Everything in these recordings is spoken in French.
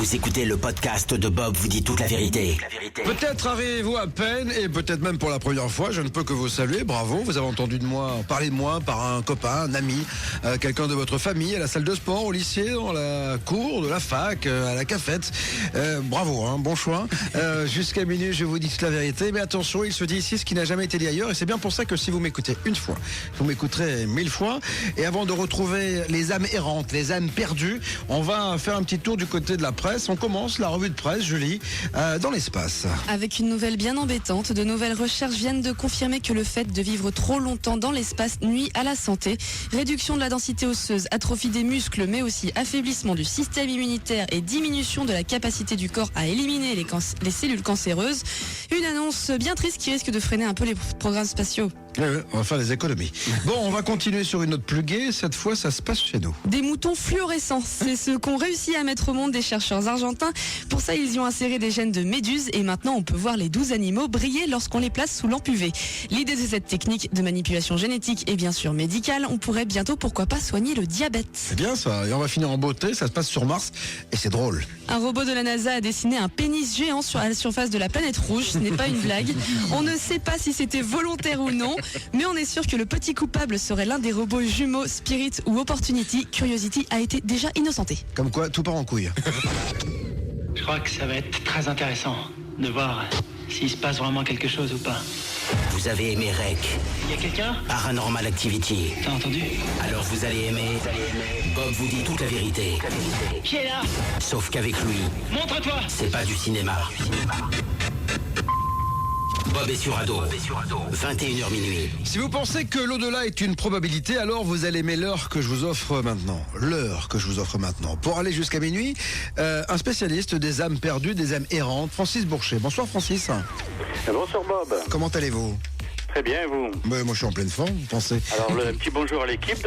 Vous écoutez le podcast de Bob vous dit toute la vérité. Peut-être arrivez-vous à peine, et peut-être même pour la première fois, je ne peux que vous saluer, bravo, vous avez entendu de moi, parler de moi par un copain, un ami, quelqu'un de votre famille, à la salle de sport, au lycée, dans la cour de la fac, à la cafette. Bravo, hein, bon choix. Jusqu'à minuit, je vous dis toute la vérité, mais attention, il se dit ici ce qui n'a jamais été dit ailleurs, et c'est bien pour ça que si vous m'écoutez une fois, vous m'écouterez 1000 fois, et avant de retrouver les âmes errantes, les âmes perdues, on va faire un petit tour du côté de la presse. On commence la revue de presse, Julie, dans l'espace. Avec une nouvelle bien embêtante, de nouvelles recherches viennent de confirmer que le fait de vivre trop longtemps dans l'espace nuit à la santé. Réduction de la densité osseuse, atrophie des muscles, mais aussi affaiblissement du système immunitaire et diminution de la capacité du corps à éliminer les cellules cancéreuses. Une annonce bien triste qui risque de freiner un peu les programmes spatiaux. Oui, on va faire des économies. Bon, on va continuer sur une note plus gaie. Cette fois, ça se passe chez nous. Des moutons fluorescents, c'est ce qu'ont réussi à mettre au monde des chercheurs argentins. Pour ça, ils y ont inséré des gènes de méduses et maintenant on peut voir les 12 animaux briller lorsqu'on les place sous lampe UV. L'idée de cette technique de manipulation génétique est bien sûr médicale. On pourrait bientôt, pourquoi pas, soigner le diabète. C'est bien ça. Et on va finir en beauté. Ça se passe sur Mars et c'est drôle. Un robot de la NASA a dessiné un pénis géant à la surface de la planète rouge. Ce n'est pas une blague. On ne sait pas si c'était volontaire ou non, mais on est sûr que le petit coupable serait l'un des robots jumeaux Spirit ou Opportunity. Curiosity a été déjà innocenté. Comme quoi, tout part en couille. Je crois que ça va être très intéressant de voir s'il se passe vraiment quelque chose ou pas. Vous avez aimé Rec, Il y a quelqu'un? Paranormal Activity. T'as entendu? Alors vous allez aimer Bob vous dit toute la vérité. Qui est là? Sauf qu'avec lui, Montre-toi! c'est pas du cinéma. Bob est sur Ado. 21h minuit. Si vous pensez que l'au-delà est une probabilité, alors vous allez aimer l'heure que je vous offre maintenant. L'heure que je vous offre maintenant. Pour aller jusqu'à minuit, un spécialiste des âmes perdues, des âmes errantes, Francis Bourchet. Bonsoir Francis. Bonsoir Bob. Comment allez-vous? Très bien, et vous? Moi je suis en pleine forme, vous pensez? Alors, un petit bonjour à l'équipe,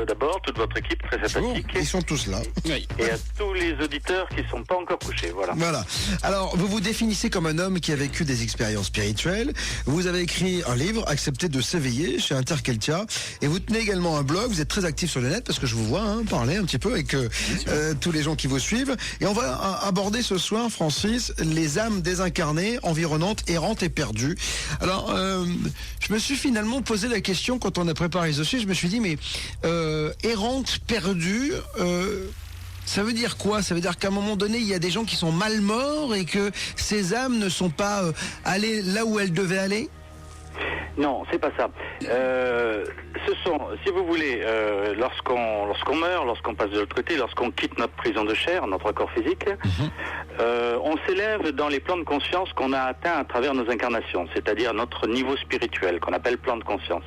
d'abord, toute votre équipe très sympathique. Ils sont tous là. Et à tous les auditeurs qui ne sont pas encore couchés, voilà. Voilà. Alors, vous vous définissez comme un homme qui a vécu des expériences spirituelles. Vous avez écrit un livre, Accepter de s'éveiller, chez Interkeltia. Et vous tenez également un blog. Vous êtes très actif sur le net parce que je vous vois parler un petit peu avec tous les gens qui vous suivent. Et on va aborder ce soir, Francis, les âmes désincarnées, environnantes, errantes et perdues. Alors, je me suis finalement posé la question quand on a préparé ce sujet. Je me suis dit, mais errante, perdue, ça veut dire quoi? Ça veut dire qu'à un moment donné, il y a des gens qui sont mal morts et que ces âmes ne sont pas allées là où elles devaient aller? Non, c'est pas ça. Ce sont, si vous voulez, lorsqu'on meurt, lorsqu'on passe de l'autre côté, lorsqu'on quitte notre prison de chair, notre corps physique, on s'élève dans les plans de conscience qu'on a atteints à travers nos incarnations, c'est-à-dire notre niveau spirituel, qu'on appelle plan de conscience.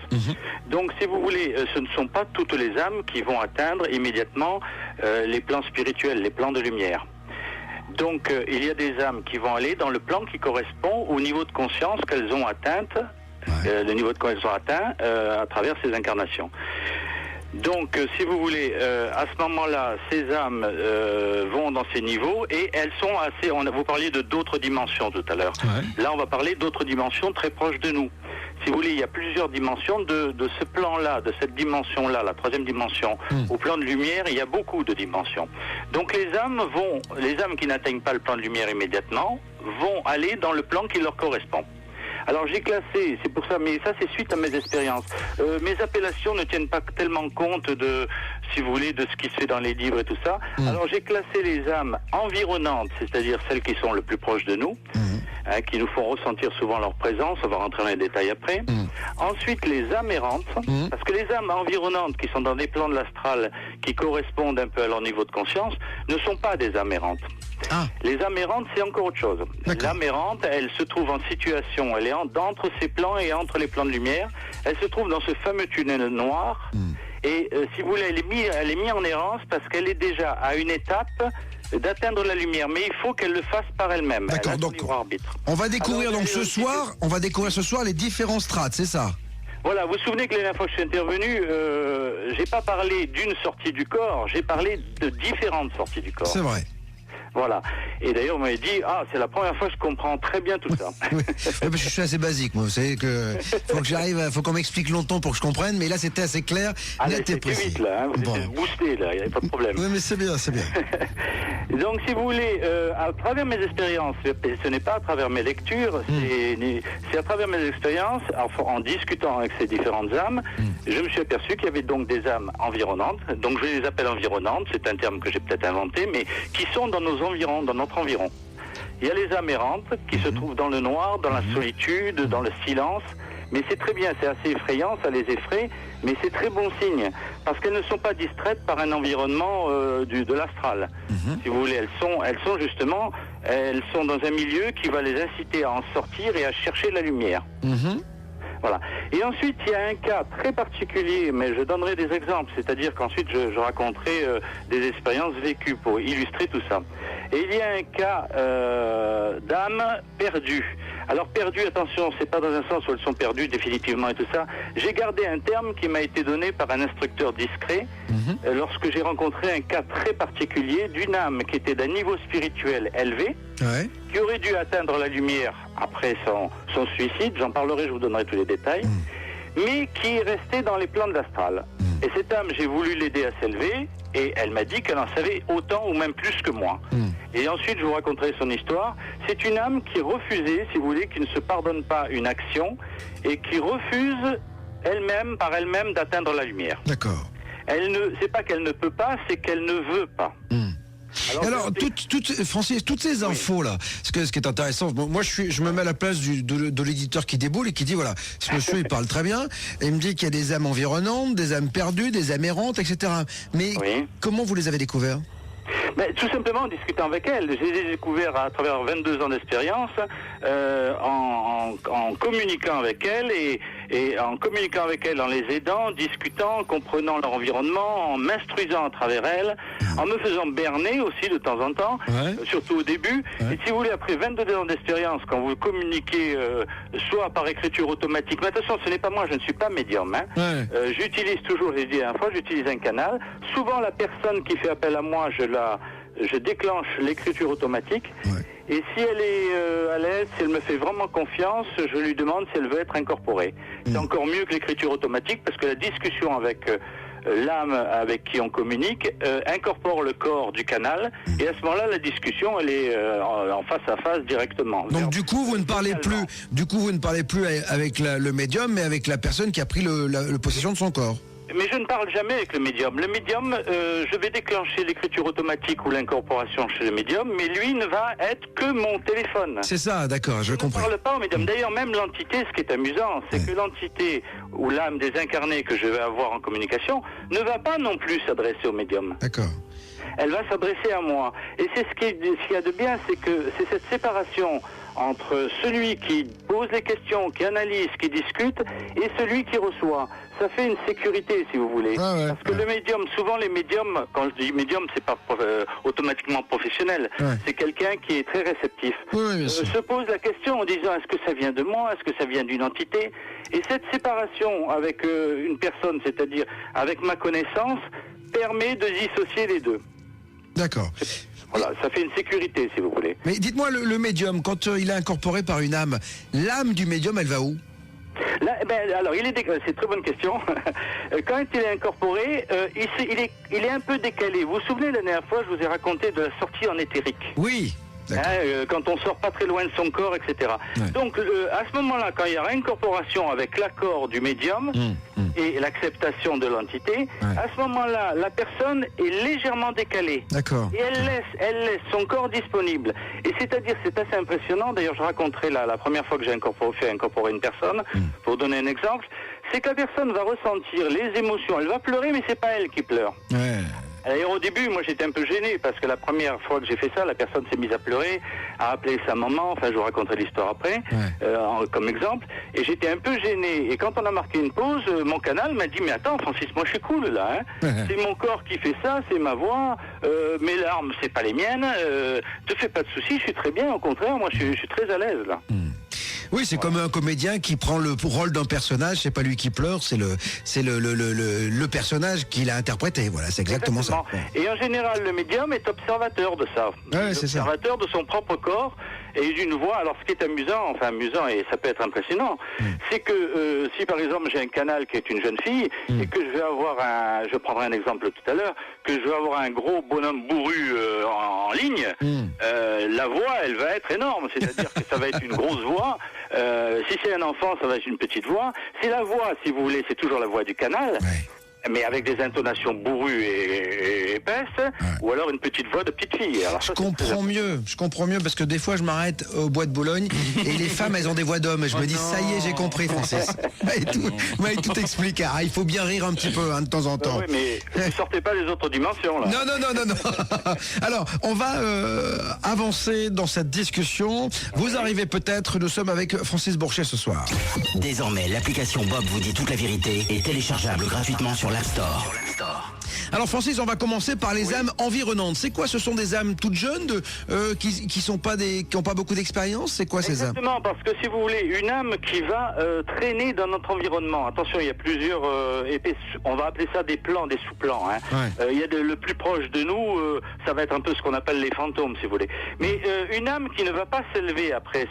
Donc, si vous voulez, ce ne sont pas toutes les âmes qui vont atteindre immédiatement les plans spirituels, les plans de lumière. Donc, il y a des âmes qui vont aller dans le plan qui correspond au niveau de conscience qu'elles ont atteinte, le niveau de conscience atteint à travers ces incarnations. Donc, si vous voulez, à ce moment-là, ces âmes vont dans ces niveaux et elles sont assez... vous parliez de d'autres dimensions tout à l'heure. Ouais. Là, on va parler d'autres dimensions très proches de nous. Si vous voulez, il y a plusieurs dimensions de ce plan-là, de cette dimension-là, la troisième dimension. Au plan de lumière, il y a beaucoup de dimensions. Donc les âmes qui n'atteignent pas le plan de lumière immédiatement, vont aller dans le plan qui leur correspond. Alors j'ai classé, c'est pour ça, mais ça c'est suite à mes expériences. Mes appellations ne tiennent pas tellement compte de, si vous voulez, de ce qui se fait dans les livres et tout ça. Alors j'ai classé les âmes environnantes, c'est-à-dire celles qui sont le plus proches de nous, qui nous font ressentir souvent leur présence, on va rentrer dans les détails après. Ensuite les âmes errantes, parce que les âmes environnantes qui sont dans des plans de l'astral qui correspondent un peu à leur niveau de conscience, ne sont pas des âmes errantes. Les âmes errantes, c'est encore autre chose. L'âme errante, elle se trouve en situation, elle est entre ces plans et entre les plans de lumière. Elle se trouve dans ce fameux tunnel noir. Et si vous voulez, elle est mise en errance parce qu'elle est déjà à une étape d'atteindre la lumière. Mais il faut qu'elle le fasse par elle-même. D'accord, donc on va découvrir ce soir les différents strates, c'est ça? Voilà, vous vous souvenez que la dernière fois que je suis intervenu, j'ai pas parlé d'une sortie du corps, j'ai parlé de différentes sorties du corps. C'est vrai. Voilà. Et d'ailleurs, on m'avait dit, c'est la première fois que je comprends très bien tout ça. Oui, parce que je suis assez basique, moi. Vous savez que faut qu'on m'explique longtemps pour que je comprenne, mais là, c'était assez clair, net et précis. Vite, là, hein, vous Bon. êtes boosté, là, il n'y a pas de problème. Oui, mais c'est bien, c'est bien. Donc, si vous voulez, à travers mes expériences, ce n'est pas à travers mes lectures, c'est à travers mes expériences, en discutant avec ces différentes âmes, je me suis aperçu qu'il y avait donc des âmes environnantes. Donc, je les appelle environnantes, c'est un terme que j'ai peut-être inventé, mais qui sont dans nos environs, dans notre environ. Il y a les âmes errantes qui se trouvent dans le noir, dans la solitude, dans le silence. Mais c'est très bien, c'est assez effrayant, ça les effraie, mais c'est très bon signe, parce qu'elles ne sont pas distraites par un environnement de l'astral. Si vous voulez, elles sont justement, elles sont dans un milieu qui va les inciter à en sortir et à chercher la lumière. Voilà. Et ensuite, il y a un cas très particulier, mais je donnerai des exemples, c'est-à-dire qu'ensuite je raconterai des expériences vécues pour illustrer tout ça. Et il y a un cas d'âme perdue. Alors perdues, attention, c'est pas dans un sens où elles sont perdues définitivement et tout ça. J'ai gardé un terme qui m'a été donné par un instructeur discret lorsque j'ai rencontré un cas très particulier d'une âme qui était d'un niveau spirituel élevé, qui aurait dû atteindre la lumière après son suicide, j'en parlerai, je vous donnerai tous les détails, mais qui est restée dans les plans de l'astral. Et cette âme, j'ai voulu l'aider à s'élever, et elle m'a dit qu'elle en savait autant ou même plus que moi. Et ensuite, je vous raconterai son histoire. C'est une âme qui refusait, si vous voulez, qui ne se pardonne pas une action, et qui refuse elle-même, par elle-même, d'atteindre la lumière. D'accord. C'est pas qu'elle ne peut pas, c'est qu'elle ne veut pas. Alors, Francis, toutes ces infos là, ce qui est intéressant, moi je me mets à la place de l'éditeur qui déboule et qui dit voilà, ce monsieur il parle très bien, et il me dit qu'il y a des âmes environnantes, des âmes perdues, des âmes errantes, etc. Mais comment vous les avez découverts ? Tout simplement en discutant avec elle. Je les ai découverts à travers 22 ans d'expérience, en communiquant avec elle et en communiquant avec elle, en les aidant, en discutant, en comprenant leur environnement, en m'instruisant à travers elle, en me faisant berner aussi de temps en temps, surtout au début. Et si vous voulez, après 22 ans d'expérience, quand vous communiquez soit par écriture automatique, mais attention, ce n'est pas moi, je ne suis pas médium. J'utilise toujours, j'ai dit la dernière fois, j'utilise un canal. Souvent, la personne qui fait appel à moi, je déclenche l'écriture automatique. Et si elle est à l'aise, si elle me fait vraiment confiance, je lui demande si elle veut être incorporée. C'est encore mieux que l'écriture automatique, parce que la discussion avec l'âme avec qui on communique incorpore le corps du canal, et à ce moment-là, la discussion, elle est en face à face directement. Donc du coup, vous ne parlez plus avec le médium, mais avec la personne qui a pris le possession de son corps. Mais je ne parle jamais avec le médium. Le médium, je vais déclencher l'écriture automatique ou l'incorporation chez le médium, mais lui ne va être que mon téléphone. C'est ça, d'accord, je comprends. Je ne parle pas au médium. D'ailleurs, même l'entité, ce qui est amusant, c'est que l'entité ou l'âme désincarnée que je vais avoir en communication ne va pas non plus s'adresser au médium. D'accord. Elle va s'adresser à moi. Et c'est ce qu'il y a de bien, c'est que c'est cette séparation entre celui qui pose les questions, qui analyse, qui discute, et celui qui reçoit. Ça fait une sécurité, si vous voulez. Parce que le médium, souvent les médiums, quand je dis médium, c'est pas automatiquement professionnel. C'est quelqu'un qui est très réceptif. Se pose la question en disant, est-ce que ça vient de moi? Est-ce que ça vient d'une entité? Et cette séparation avec une personne, c'est-à-dire avec ma connaissance, permet de dissocier les deux. D'accord. Voilà, ça fait une sécurité, si vous voulez. Mais dites-moi, le médium, quand il est incorporé par une âme, l'âme du médium, elle va où ? Là, alors, c'est une très bonne question. Quand il est incorporé, il est un peu décalé. Vous vous souvenez, la dernière fois, je vous ai raconté de la sortie en éthérique. Oui. Quand on sort pas très loin de son corps, etc. Donc, à ce moment-là, quand il y a incorporation avec l'accord du médium et l'acceptation de l'entité, à ce moment-là, la personne est légèrement décalée. D'accord. Et elle laisse son corps disponible. Et c'est-à-dire, c'est assez impressionnant. D'ailleurs, je raconterai la première fois que j'ai fait incorporer une personne, pour donner un exemple, c'est que la personne va ressentir les émotions. Elle va pleurer, mais c'est pas elle qui pleure. D'ailleurs, au début, moi, j'étais un peu gêné parce que la première fois que j'ai fait ça, la personne s'est mise à pleurer, a appelé sa maman. Enfin, je vous raconterai l'histoire après, comme exemple. Et j'étais un peu gêné. Et quand on a marqué une pause, mon canal m'a dit, mais attends, Francis, moi, je suis cool, là. C'est mon corps qui fait ça, c'est ma voix. Mes larmes, c'est pas les miennes. Te fais pas de soucis, je suis très bien. Au contraire, moi, je suis très à l'aise, là. Oui, c'est comme un comédien qui prend le rôle d'un personnage, c'est pas lui qui pleure, c'est le personnage qu'il a interprété. Voilà, c'est exactement ça. Et en général, le médium est observateur de ça. Ouais, c'est ça. Observateur de son propre corps et d'une voix. Alors, ce qui est amusant et ça peut être impressionnant, c'est que si par exemple j'ai un canal qui est une jeune fille et que je vais avoir je prendrai un exemple tout à l'heure, que je vais avoir un gros bonhomme bourru en ligne, la voix, elle va être énorme. C'est-à-dire que ça va être une grosse voix. Si c'est un enfant, ça va être une petite voix. Si la voix, si vous voulez, c'est toujours la voix du canal. Ouais. Mais avec des intonations bourrues et épaisses, ou alors une petite voix de petite fille. Alors, je comprends mieux, parce que des fois je m'arrête au bois de Boulogne et les femmes elles ont des voix d'hommes et je me dis ça y est, j'ai compris, Francis. Vous m'avez tout expliqué. Ah, il faut bien rire un petit peu de temps en temps. Oui, mais ne sortez pas les autres dimensions là. Non. Alors, on va avancer dans cette discussion. Vous arrivez peut-être, nous sommes avec Francis Bourchet ce soir. Désormais, l'application Bob vous dit toute la vérité est téléchargeable gratuitement sur l'App Store. Alors Francis, on va commencer par les âmes environnantes. C'est quoi? Ce sont des âmes toutes jeunes qui n'ont pas beaucoup d'expérience? C'est quoi ces âmes? Exactement, parce que si vous voulez, une âme qui va traîner dans notre environnement. Attention, il y a plusieurs on va appeler ça des plans, des sous-plans. Il y a le plus proche de nous, ça va être un peu ce qu'on appelle les fantômes, si vous voulez. Mais une âme qui ne va pas s'élever après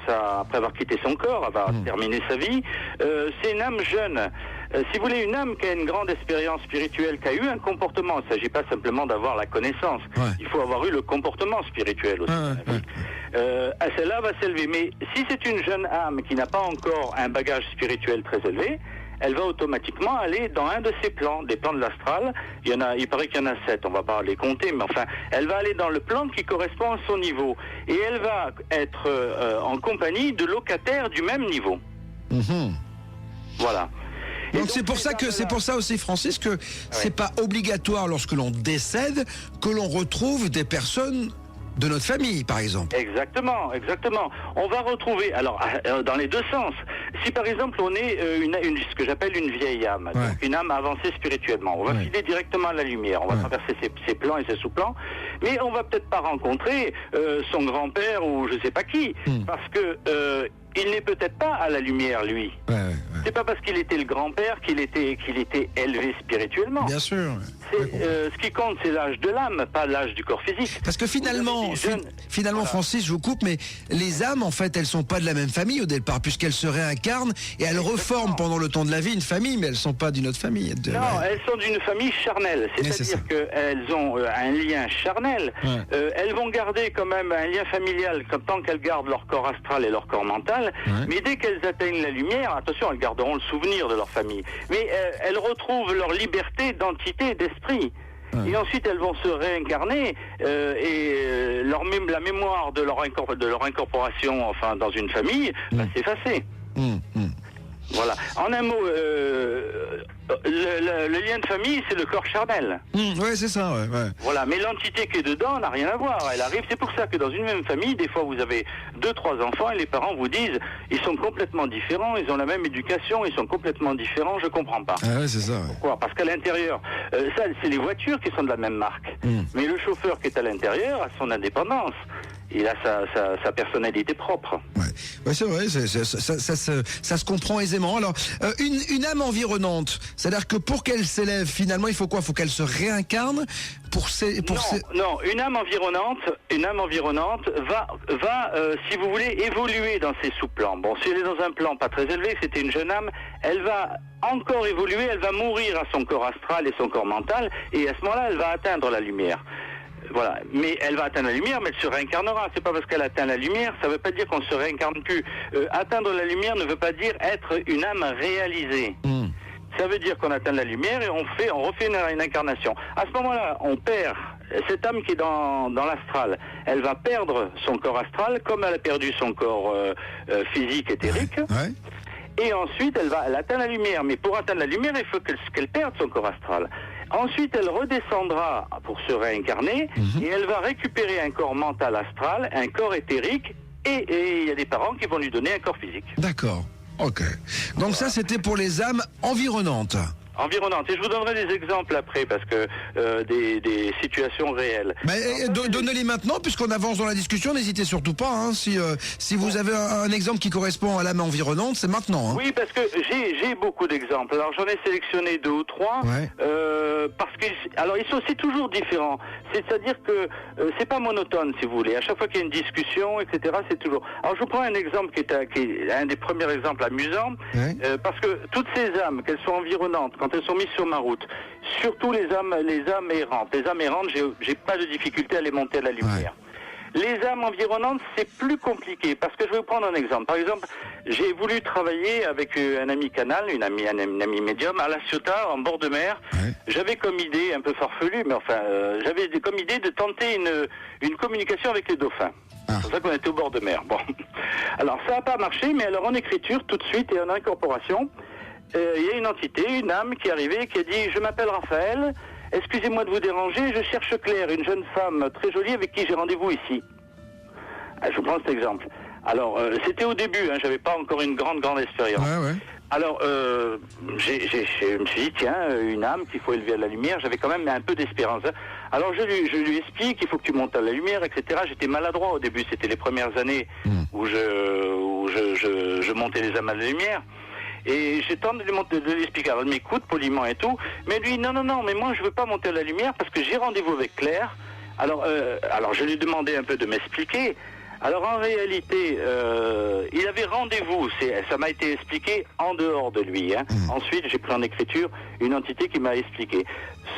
avoir quitté son corps, elle va terminer sa vie, c'est une âme jeune. Si vous voulez, une âme qui a une grande expérience spirituelle, qui a eu un comportement, il ne s'agit pas simplement d'avoir la connaissance, il faut avoir eu le comportement spirituel aussi. Celle-là va s'élever. Mais si c'est une jeune âme qui n'a pas encore un bagage spirituel très élevé, elle va automatiquement aller dans un de ces plans, des plans de l'astral. Il paraît qu'il y en a 7, on va pas les compter, mais enfin, elle va aller dans le plan qui correspond à son niveau. Et elle va être en compagnie de locataires du même niveau. Voilà. Donc c'est pour ça aussi, Francis, que c'est pas obligatoire lorsque l'on décède que l'on retrouve des personnes de notre famille, par exemple. Exactement. On va retrouver, alors dans les deux sens. Si par exemple on est ce que j'appelle une vieille âme, donc une âme avancée spirituellement, on va filer directement à la lumière, on va traverser ses plans et ses sous-plans, mais on va peut-être pas rencontrer son grand-père ou je sais pas qui, parce que il n'est peut-être pas à la lumière, lui. C'est pas parce qu'il était le grand-père qu'il était élevé spirituellement. Bien sûr. Ce qui compte, c'est l'âge de l'âme, pas l'âge du corps physique. Parce que finalement, Francis, je vous coupe, mais les âmes, en fait, elles sont pas de la même famille au départ, puisqu'elles se réincarnent et elles reforment pendant le temps de la vie une famille, mais elles sont pas d'une autre famille. Non, elles sont d'une famille charnelle. C'est-à-dire qu'elles ont un lien charnel. Elles vont garder quand même un lien familial tant qu'elles gardent leur corps astral et leur corps mental. Mais dès qu'elles atteignent la lumière, attention, elles garderont le souvenir de leur famille. Mais elles retrouvent leur liberté d'entité, d'esprit. Et ensuite, elles vont se réincarner et la mémoire de leur incorporation, enfin, dans une famille, va s'effacer. Voilà. En un mot, le lien de famille, c'est le corps charnel. Oui, c'est ça. Voilà. Mais l'entité qui est dedans n'a rien à voir. Elle arrive. C'est pour ça que dans une même famille, des fois, vous avez 2-3 enfants et les parents vous disent, ils sont complètement différents, ils ont la même éducation, ils sont complètement différents. Je comprends pas. C'est ça. Pourquoi? Parce qu'à l'intérieur, ça, c'est les voitures qui sont de la même marque. Mais le chauffeur qui est à l'intérieur a son indépendance. Il a sa personnalité propre. Ouais, c'est vrai, ça se comprend aisément. Alors, une âme environnante, c'est-à-dire que pour qu'elle s'élève, finalement, il faut quoi? Il faut qu'elle se réincarne Non, une âme environnante va si vous voulez, évoluer dans ses sous-plans. Bon, si elle est dans un plan pas très élevé, c'était une jeune âme, elle va encore évoluer, elle va mourir à son corps astral et son corps mental, et à ce moment-là, elle va atteindre la lumière. Voilà, mais elle va atteindre la lumière, mais elle se réincarnera. C'est pas parce qu'elle atteint la lumière, ça veut pas dire qu'on se réincarne plus. Atteindre la lumière ne veut pas dire être une âme réalisée. Ça veut dire qu'on atteint la lumière et on refait une incarnation. À ce moment-là, on perd cette âme qui est dans l'astral. Elle va perdre son corps astral comme elle a perdu son corps physique éthérique. Et ensuite, elle atteint la lumière. Mais pour atteindre la lumière, il faut qu'elle perde son corps astral. Ensuite, elle redescendra pour se réincarner et elle va récupérer un corps mental astral, un corps éthérique et il y a des parents qui vont lui donner un corps physique. D'accord, ok. Donc ça, c'était pour les âmes environnantes. environnantes. Et je vous donnerai des exemples après, parce que des situations réelles. Donnez-les maintenant, puisqu'on avance dans la discussion. N'hésitez surtout pas. Hein, si vous avez un exemple qui correspond à l'âme environnante, c'est maintenant. Hein. Oui, parce que j'ai beaucoup d'exemples. Alors j'en ai sélectionné 2 ou 3. Ouais. Parce que ils sont aussi toujours différents. C'est-à-dire que c'est pas monotone, si vous voulez. À chaque fois qu'il y a une discussion, etc., c'est toujours. Alors je vous prends un exemple qui est un des premiers exemples amusants, parce que toutes ces âmes, qu'elles soient environnantes, quand elles sont mises sur ma route, surtout les âmes errantes. Les âmes errantes, j'ai pas de difficulté à les monter à la lumière. Ouais. Les âmes environnantes, c'est plus compliqué, parce que je vais vous prendre un exemple. Par exemple, j'ai voulu travailler avec un ami canal, une amie médium, à La Ciotat, en bord de mer. Ouais. J'avais comme idée, un peu farfelue, mais enfin, j'avais comme idée de tenter une communication avec les dauphins. C'est pour ça qu'on était au bord de mer. Bon. Alors, ça n'a pas marché, mais alors en écriture, tout de suite, et en incorporation, il y a une entité, une âme qui est arrivée, qui a dit « Je m'appelle Raphaël, excusez-moi de vous déranger, je cherche Claire, une jeune femme très jolie avec qui j'ai rendez-vous ici. » Je vous prends cet exemple. Alors, c'était au début, hein, j'avais pas encore une grande expérience. Ouais. Alors, je me suis dit, tiens, une âme qu'il faut élever à la lumière, j'avais quand même un peu d'espérance. Hein. Alors, je lui explique, il faut que tu montes à la lumière, etc. J'étais maladroit au début, c'était les premières années où je montais les âmes à la lumière. Et j'ai tenté de l'expliquer. Alors, il m'écoute poliment et tout. Mais lui, non, mais moi, je veux pas monter à la lumière parce que j'ai rendez-vous avec Claire. Alors, je lui ai demandé un peu de m'expliquer. Alors, en réalité, il avait rendez-vous. Ça m'a été expliqué en dehors de lui. Hein. Ensuite, j'ai pris en écriture une entité qui m'a expliqué.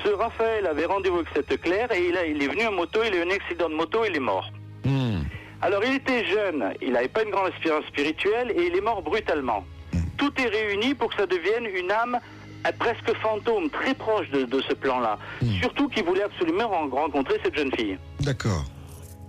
Ce Raphaël avait rendez-vous avec cette Claire et il est venu en moto, il a eu un accident de moto, il est mort. Alors, il était jeune, il n'avait pas une grande expérience spirituelle et il est mort brutalement. Tout est réuni pour que ça devienne une âme presque fantôme, très proche de ce plan-là. Surtout qu'il voulait absolument rencontrer cette jeune fille. D'accord.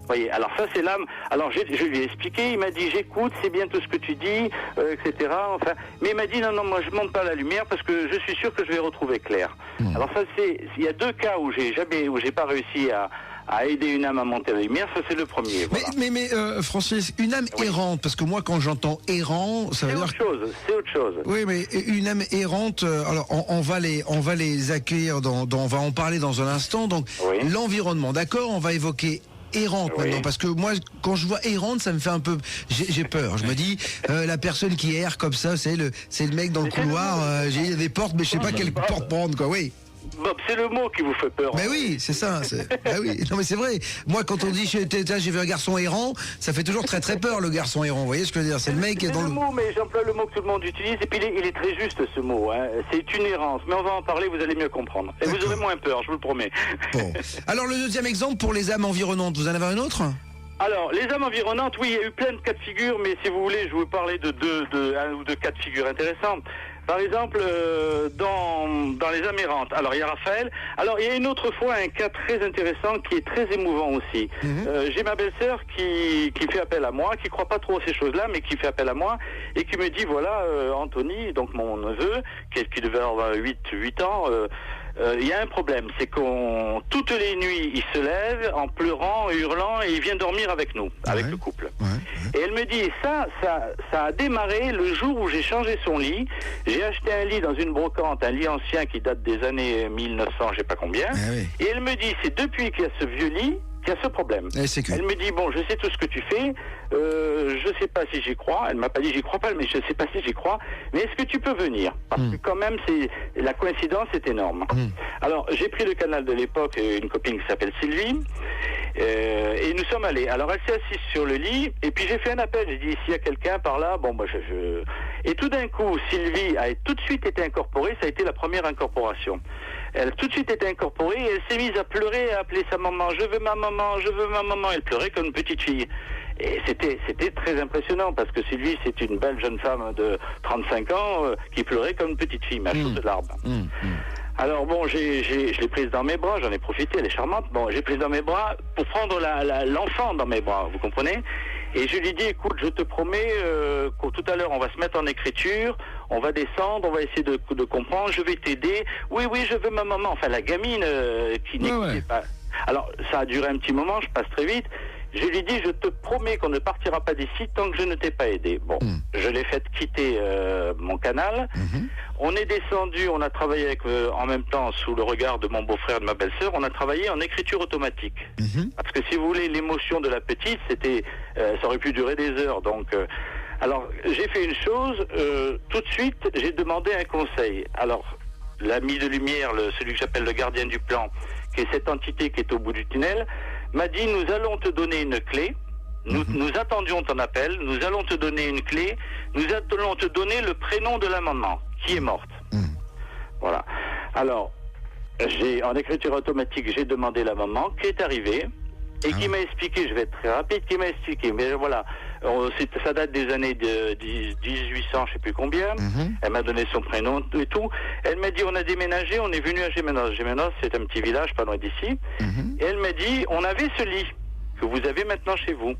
Vous voyez, alors ça c'est l'âme. Alors je lui ai expliqué, il m'a dit j'écoute, c'est bien tout ce que tu dis, etc. Enfin, mais il m'a dit non, moi je monte pas à la lumière parce que je suis sûr que je vais retrouver Claire. Alors ça il y a 2 cas où j'ai pas réussi à aider une âme à monter à la lumière, ça c'est le premier. Voilà. Mais Francis, une âme errante, parce que moi quand j'entends errant, ça veut dire... C'est autre chose. Oui, mais une âme errante, alors on va les accueillir, on va en parler dans un instant, donc l'environnement, d'accord, on va évoquer errante maintenant, parce que moi quand je vois errante ça me fait un peu, j'ai peur, je me dis la personne qui erre comme ça, c'est le mec dans le couloir, il y a des portes mais je sais pas quelle porte prendre quoi, oui. Bob, c'est le mot qui vous fait peur. Mais oui, c'est ça. Oui. Non mais c'est vrai. Moi, quand on dit j'ai vu un garçon errant, ça fait toujours très très peur le garçon errant. Vous voyez ce que je veux dire? C'est le mec qui est dans le mot, mais j'emploie le mot que tout le monde utilise et puis il est très juste ce mot. Hein. C'est une errance, mais on va en parler, vous allez mieux comprendre. Et vous aurez moins peur, je vous le promets. Bon. Alors le deuxième exemple pour les âmes environnantes, vous en avez un autre? Alors, les âmes environnantes, oui, il y a eu plein de cas de figure, mais si vous voulez, je vais vous parler de un ou deux cas de figure intéressants. Par exemple, dans les âmes errantes. Alors, il y a Raphaël. Alors, il y a une autre fois un cas très intéressant qui est très émouvant aussi. J'ai ma belle-sœur qui fait appel à moi, qui croit pas trop à ces choses-là, mais qui fait appel à moi et qui me dit, voilà, Anthony, donc mon neveu, qui devait avoir 8 ans, il y a un problème, c'est toutes les nuits, il se lève en pleurant, hurlant, et il vient dormir avec nous, avec le couple. Et elle me dit, ça a démarré le jour où j'ai changé son lit. J'ai acheté un lit dans une brocante, un lit ancien qui date des années 1900, je sais pas combien. Et elle me dit, c'est depuis qu'il y a ce vieux lit qu'il y a ce problème. Elle me dit, bon, je sais tout ce que tu fais, je sais pas si j'y crois. Elle m'a pas dit j'y crois pas, mais je sais pas si j'y crois. Mais est-ce que tu peux venir? Parce que quand même, la coïncidence est énorme. Alors, j'ai pris le canal de l'époque, une copine qui s'appelle Sylvie, et nous sommes allés. Alors, elle s'est assise sur le lit, et puis j'ai fait un appel. J'ai dit, s'il y a quelqu'un par là, bon, moi, Et tout d'un coup, Sylvie a tout de suite été incorporée. Ça a été la première incorporation. Elle a tout de suite été incorporée et elle s'est mise à pleurer, à appeler sa maman. Je veux ma maman, je veux ma maman. Elle pleurait comme une petite fille. Et c'était très impressionnant parce que Sylvie, c'est une belle jeune femme de 35 ans qui pleurait comme une petite fille, mais à chaude de larmes. Alors bon, je l'ai prise dans mes bras, j'en ai profité, elle est charmante. Bon, j'ai prise dans mes bras pour prendre l'enfant dans mes bras, vous comprenez? Et je lui dis, écoute, je te promets que tout à l'heure, on va se mettre en écriture, on va descendre, on va essayer de comprendre, je vais t'aider. Oui, je veux ma maman. Enfin, la gamine qui n'écoutait pas. Alors, ça a duré un petit moment, je passe très vite. Je lui dis, je te promets qu'on ne partira pas d'ici tant que je ne t'ai pas aidé. Bon, je l'ai fait quitter mon canal. On est descendu, on a travaillé avec, en même temps, sous le regard de mon beau-frère et de ma belle-sœur, on a travaillé en écriture automatique. Parce que si vous voulez, l'émotion de la petite, c'était, ça aurait pu durer des heures. Donc, alors, j'ai fait une chose, tout de suite, j'ai demandé un conseil. Alors, l'ami de lumière, celui que j'appelle le gardien du plan, qui est cette entité qui est au bout du tunnel, m'a dit, nous allons te donner une clé, nous attendions ton appel, nous allons te donner une clé, nous allons te donner le prénom de la maman, qui est morte. Voilà. Alors, en écriture automatique, j'ai demandé la maman, qui est arrivée, et qui m'a expliqué, je vais être très rapide, qui m'a expliqué, mais voilà, ça date des années de 1800, je sais plus combien, elle m'a donné son prénom et tout, elle m'a dit, on a déménagé, on est venu à Gémenos. Gémenos, c'est un petit village pas loin d'ici, et elle m'a dit, on avait ce lit que vous avez maintenant chez vous.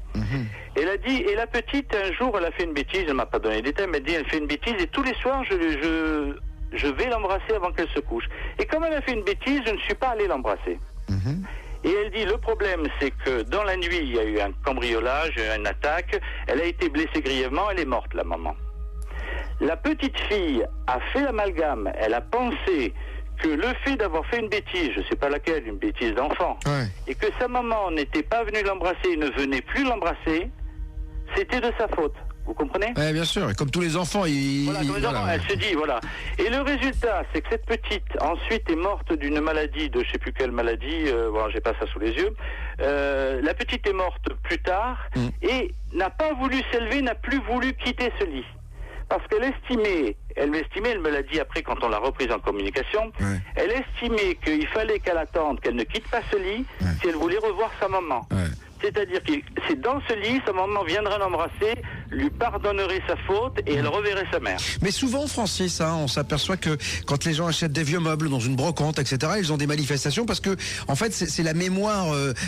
Elle a dit, et la petite, un jour, elle a fait une bêtise, elle m'a pas donné les détails, elle m'a dit, elle fait une bêtise, et tous les soirs, je vais l'embrasser avant qu'elle se couche. Et comme elle a fait une bêtise, je ne suis pas allé l'embrasser. Et elle dit, le problème, c'est que dans la nuit, il y a eu un cambriolage, une attaque, elle a été blessée grièvement, elle est morte, la maman. La petite fille a fait l'amalgame, elle a pensé que le fait d'avoir fait une bêtise, je ne sais pas laquelle, une bêtise d'enfant, et que sa maman n'était pas venue l'embrasser et ne venait plus l'embrasser, c'était de sa faute. Vous comprenez? Oui, bien sûr. Et comme tous les enfants, elle se dit, voilà. Et le résultat, c'est que cette petite, ensuite, est morte d'une maladie, de je sais plus quelle maladie, voilà, j'ai pas ça sous les yeux. La petite est morte plus tard et n'a pas voulu s'élever, n'a plus voulu quitter ce lit. Parce qu'elle estimait, elle me l'a dit après quand on l'a reprise en communication, elle estimait qu'il fallait qu'elle attende, qu'elle ne quitte pas ce lit si elle voulait revoir sa maman. C'est-à-dire que c'est dans ce lit, sa maman viendrait l'embrasser, lui pardonnerait sa faute et elle reverrait sa mère. Mais souvent, Francis, on s'aperçoit que quand les gens achètent des vieux meubles dans une brocante, etc., ils ont des manifestations parce que, en fait, c'est la mémoire,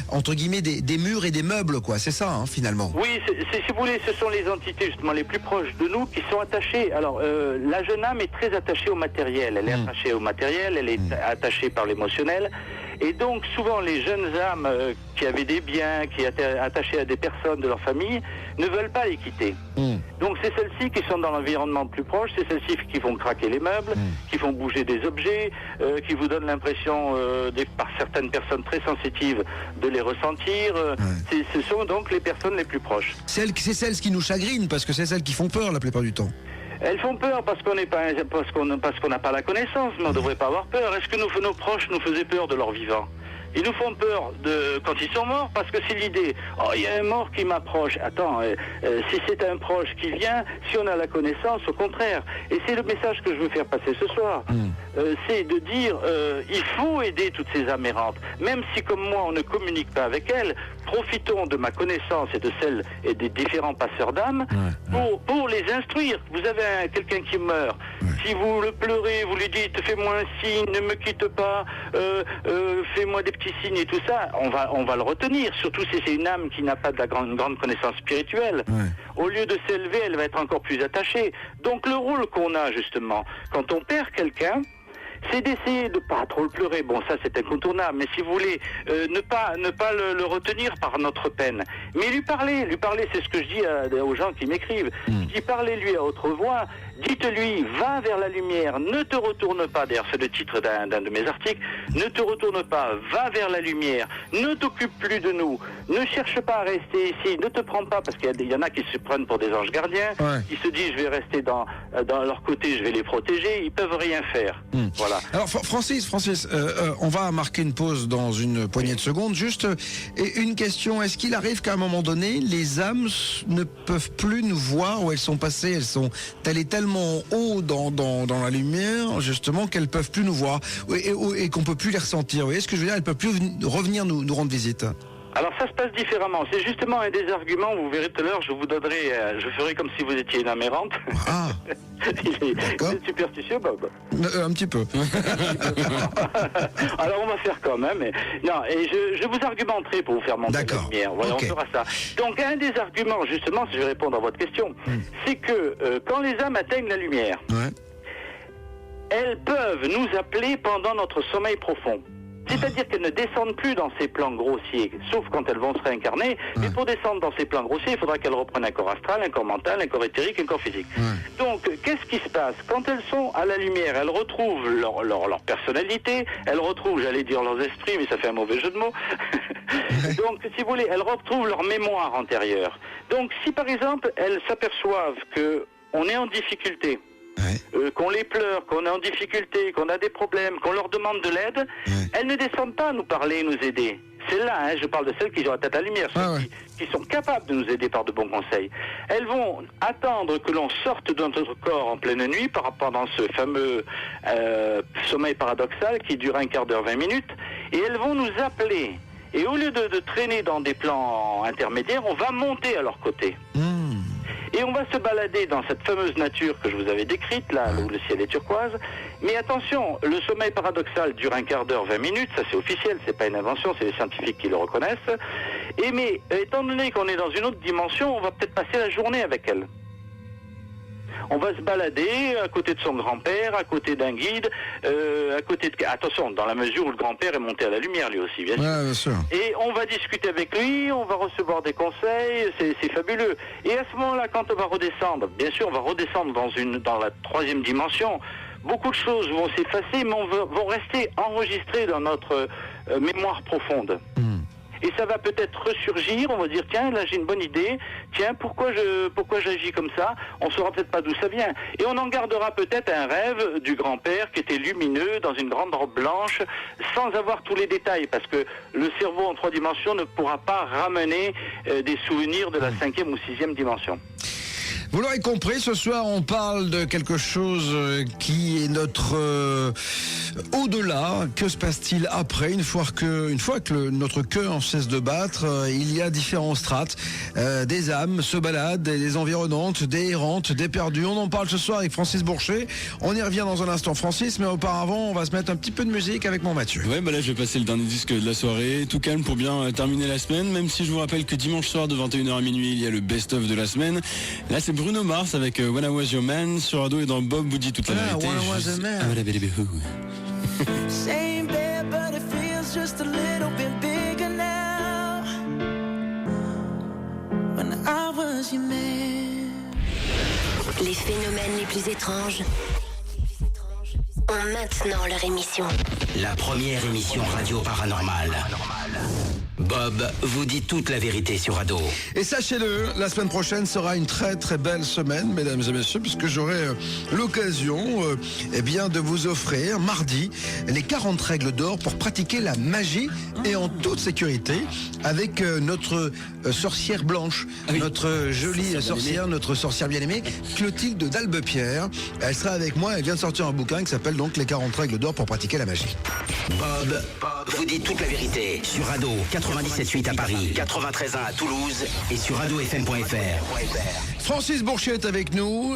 entre guillemets, des murs et des meubles, quoi. C'est ça, finalement. Oui, si vous voulez, ce sont les entités, justement, les plus proches de nous qui sont attachées. Alors, la jeune âme est très attachée au matériel. Elle est attachée au matériel, elle est attachée par l'émotionnel. Et donc, souvent, les jeunes âmes qui avaient des biens, qui étaient attachées à des personnes de leur famille, ne veulent pas les quitter. Donc, c'est celles-ci qui sont dans l'environnement plus proche, c'est celles-ci qui font craquer les meubles, qui font bouger des objets, qui vous donnent l'impression, par certaines personnes très sensitives, de les ressentir. Ce sont donc les personnes les plus proches. C'est celles qui nous chagrinent, parce que c'est celles qui font peur la plupart du temps. Elles font peur parce qu'on n'a pas la connaissance, mais on ne devrait pas avoir peur. Est-ce que nos proches nous faisaient peur de leur vivant? Ils nous font peur quand ils sont morts parce que c'est l'idée. Oh, il y a un mort qui m'approche. Attends, si c'est un proche qui vient, si on a la connaissance, au contraire. Et c'est le message que je veux faire passer ce soir. C'est de dire, il faut aider toutes ces âmes errantes. Même si comme moi, on ne communique pas avec elles, profitons de ma connaissance et de celle et des différents passeurs d'âmes pour les instruire. Vous avez quelqu'un qui meurt. Si vous le pleurez, vous lui dites, fais-moi un signe, ne me quitte pas, fais-moi des petits signes et tout ça, on va le retenir, surtout si c'est une âme qui n'a pas de la grande connaissance spirituelle. Au lieu de s'élever, elle va être encore plus attachée. Donc le rôle qu'on a justement, quand on perd quelqu'un, c'est d'essayer de pas trop le pleurer. Bon, ça c'est incontournable, mais si vous voulez, ne pas le retenir par notre peine, mais lui parler, c'est ce que je dis aux gens qui m'écrivent. Je dis, parlez-lui à haute voix, dites-lui, va vers la lumière, ne te retourne pas, d'ailleurs c'est le titre d'un de mes articles, ne te retourne pas, va vers la lumière, ne t'occupe plus de nous, ne cherche pas à rester ici, ne te prends pas, parce qu'il y en a qui se prennent pour des anges gardiens, qui se disent, je vais rester dans leur côté, je vais les protéger, ils peuvent rien faire. Voilà. Alors Francis, on va marquer une pause dans une poignée de secondes. Juste une question, est-ce qu'il arrive qu'à un moment donné, les âmes ne peuvent plus nous voir où elles sont passées, elles sont tellement haut dans la lumière, justement, qu'elles peuvent plus nous voir et qu'on peut plus les ressentir. Vous voyez ce que je veux dire? Elles peuvent plus revenir nous rendre visite. Alors ça se passe différemment. C'est justement un des arguments, vous verrez tout à l'heure, je vous donnerai, je ferai comme si vous étiez une âme errante. Ah, vous êtes superstitieux, Bob? Un petit peu. Alors on va faire quand même. Non, et je vous argumenterai pour vous faire monter la lumière. Voilà, on fera ça. Donc un des arguments, justement, si je vais répondre à votre question, c'est que quand les âmes atteignent la lumière, elles peuvent nous appeler pendant notre sommeil profond. C'est-à-dire qu'elles ne descendent plus dans ces plans grossiers, sauf quand elles vont se réincarner. Mais pour descendre dans ces plans grossiers, il faudra qu'elles reprennent un corps astral, un corps mental, un corps éthérique, un corps physique. Donc, qu'est-ce qui se passe? Quand elles sont à la lumière, elles retrouvent leur personnalité, elles retrouvent, j'allais dire leurs esprits, mais ça fait un mauvais jeu de mots. Donc, si vous voulez, elles retrouvent leur mémoire antérieure. Donc, si par exemple, elles s'aperçoivent qu'on est en difficulté, qu'on les pleure, qu'on est en difficulté, qu'on a des problèmes, qu'on leur demande de l'aide, elles ne descendent pas nous parler, nous aider. Celles-là, je parle de celles qui ont la tête à la lumière, celles qui sont capables de nous aider par de bons conseils. Elles vont attendre que l'on sorte de notre corps en pleine nuit pendant ce fameux sommeil paradoxal qui dure un quart d'heure, 20 minutes, et elles vont nous appeler. Et au lieu de traîner dans des plans intermédiaires, on va monter à leur côté. Et on va se balader dans cette fameuse nature que je vous avais décrite, là où le ciel est turquoise. Mais attention, le sommeil paradoxal dure un quart d'heure, 20 minutes, ça c'est officiel, c'est pas une invention, c'est les scientifiques qui le reconnaissent. Mais étant donné qu'on est dans une autre dimension, on va peut-être passer la journée avec elle. On va se balader à côté de son grand-père, à côté d'un guide, à côté de... Attention, dans la mesure où le grand-père est monté à la lumière lui aussi, bien sûr. Bien sûr. Et on va discuter avec lui, on va recevoir des conseils, c'est fabuleux. Et à ce moment-là, quand on va redescendre, bien sûr, on va redescendre dans la troisième dimension. Beaucoup de choses vont s'effacer, mais vont rester enregistrées dans notre mémoire profonde. Et ça va peut-être ressurgir, on va dire, tiens, là j'ai une bonne idée, tiens, pourquoi j'agis comme ça? On ne saura peut-être pas d'où ça vient. Et on en gardera peut-être un rêve du grand-père qui était lumineux, dans une grande robe blanche, sans avoir tous les détails, parce que le cerveau en 3 dimensions ne pourra pas ramener des souvenirs de la 5e ou 6e dimension. Vous l'aurez compris, ce soir on parle de quelque chose qui est notre au-delà. Que se passe-t-il après, une fois que notre cœur cesse de battre? Il y a différents strates, des âmes se baladent, des environnantes, des errantes, des perdues. On en parle ce soir avec Francis Bourchet. On y revient dans un instant, Francis, mais auparavant on va se mettre un petit peu de musique avec mon Mathieu. Ouais, là je vais passer le dernier disque de la soirée, tout calme pour bien terminer la semaine, même si je vous rappelle que dimanche soir de 21h à minuit il y a le best-of de la semaine. Là c'est Bruno Mars avec When I Was Your Man sur Radio et dans Bob vous dit toute la vérité. When I Was a Man. Same bed, but it feels just a little bit bigger now. When I was your man. Les phénomènes les plus étranges ont maintenant leur émission. La première émission radio paranormale. Bob vous dit toute la vérité sur Ado. Et sachez-le, la semaine prochaine sera une très très belle semaine, mesdames et messieurs, puisque j'aurai l'occasion de vous offrir mardi les 40 règles d'or pour pratiquer la magie et en toute sécurité avec notre sorcière blanche, notre jolie sorcière, notre sorcière bien-aimée, Clotilde d'Albepierre. Elle sera avec moi, elle vient de sortir un bouquin qui s'appelle donc les 40 règles d'or pour pratiquer la magie. Bob vous dit toute la vérité sur Ado 97.8 à Paris, 93.1 à Toulouse et sur adofm.fr. Francis Bourchet est avec nous.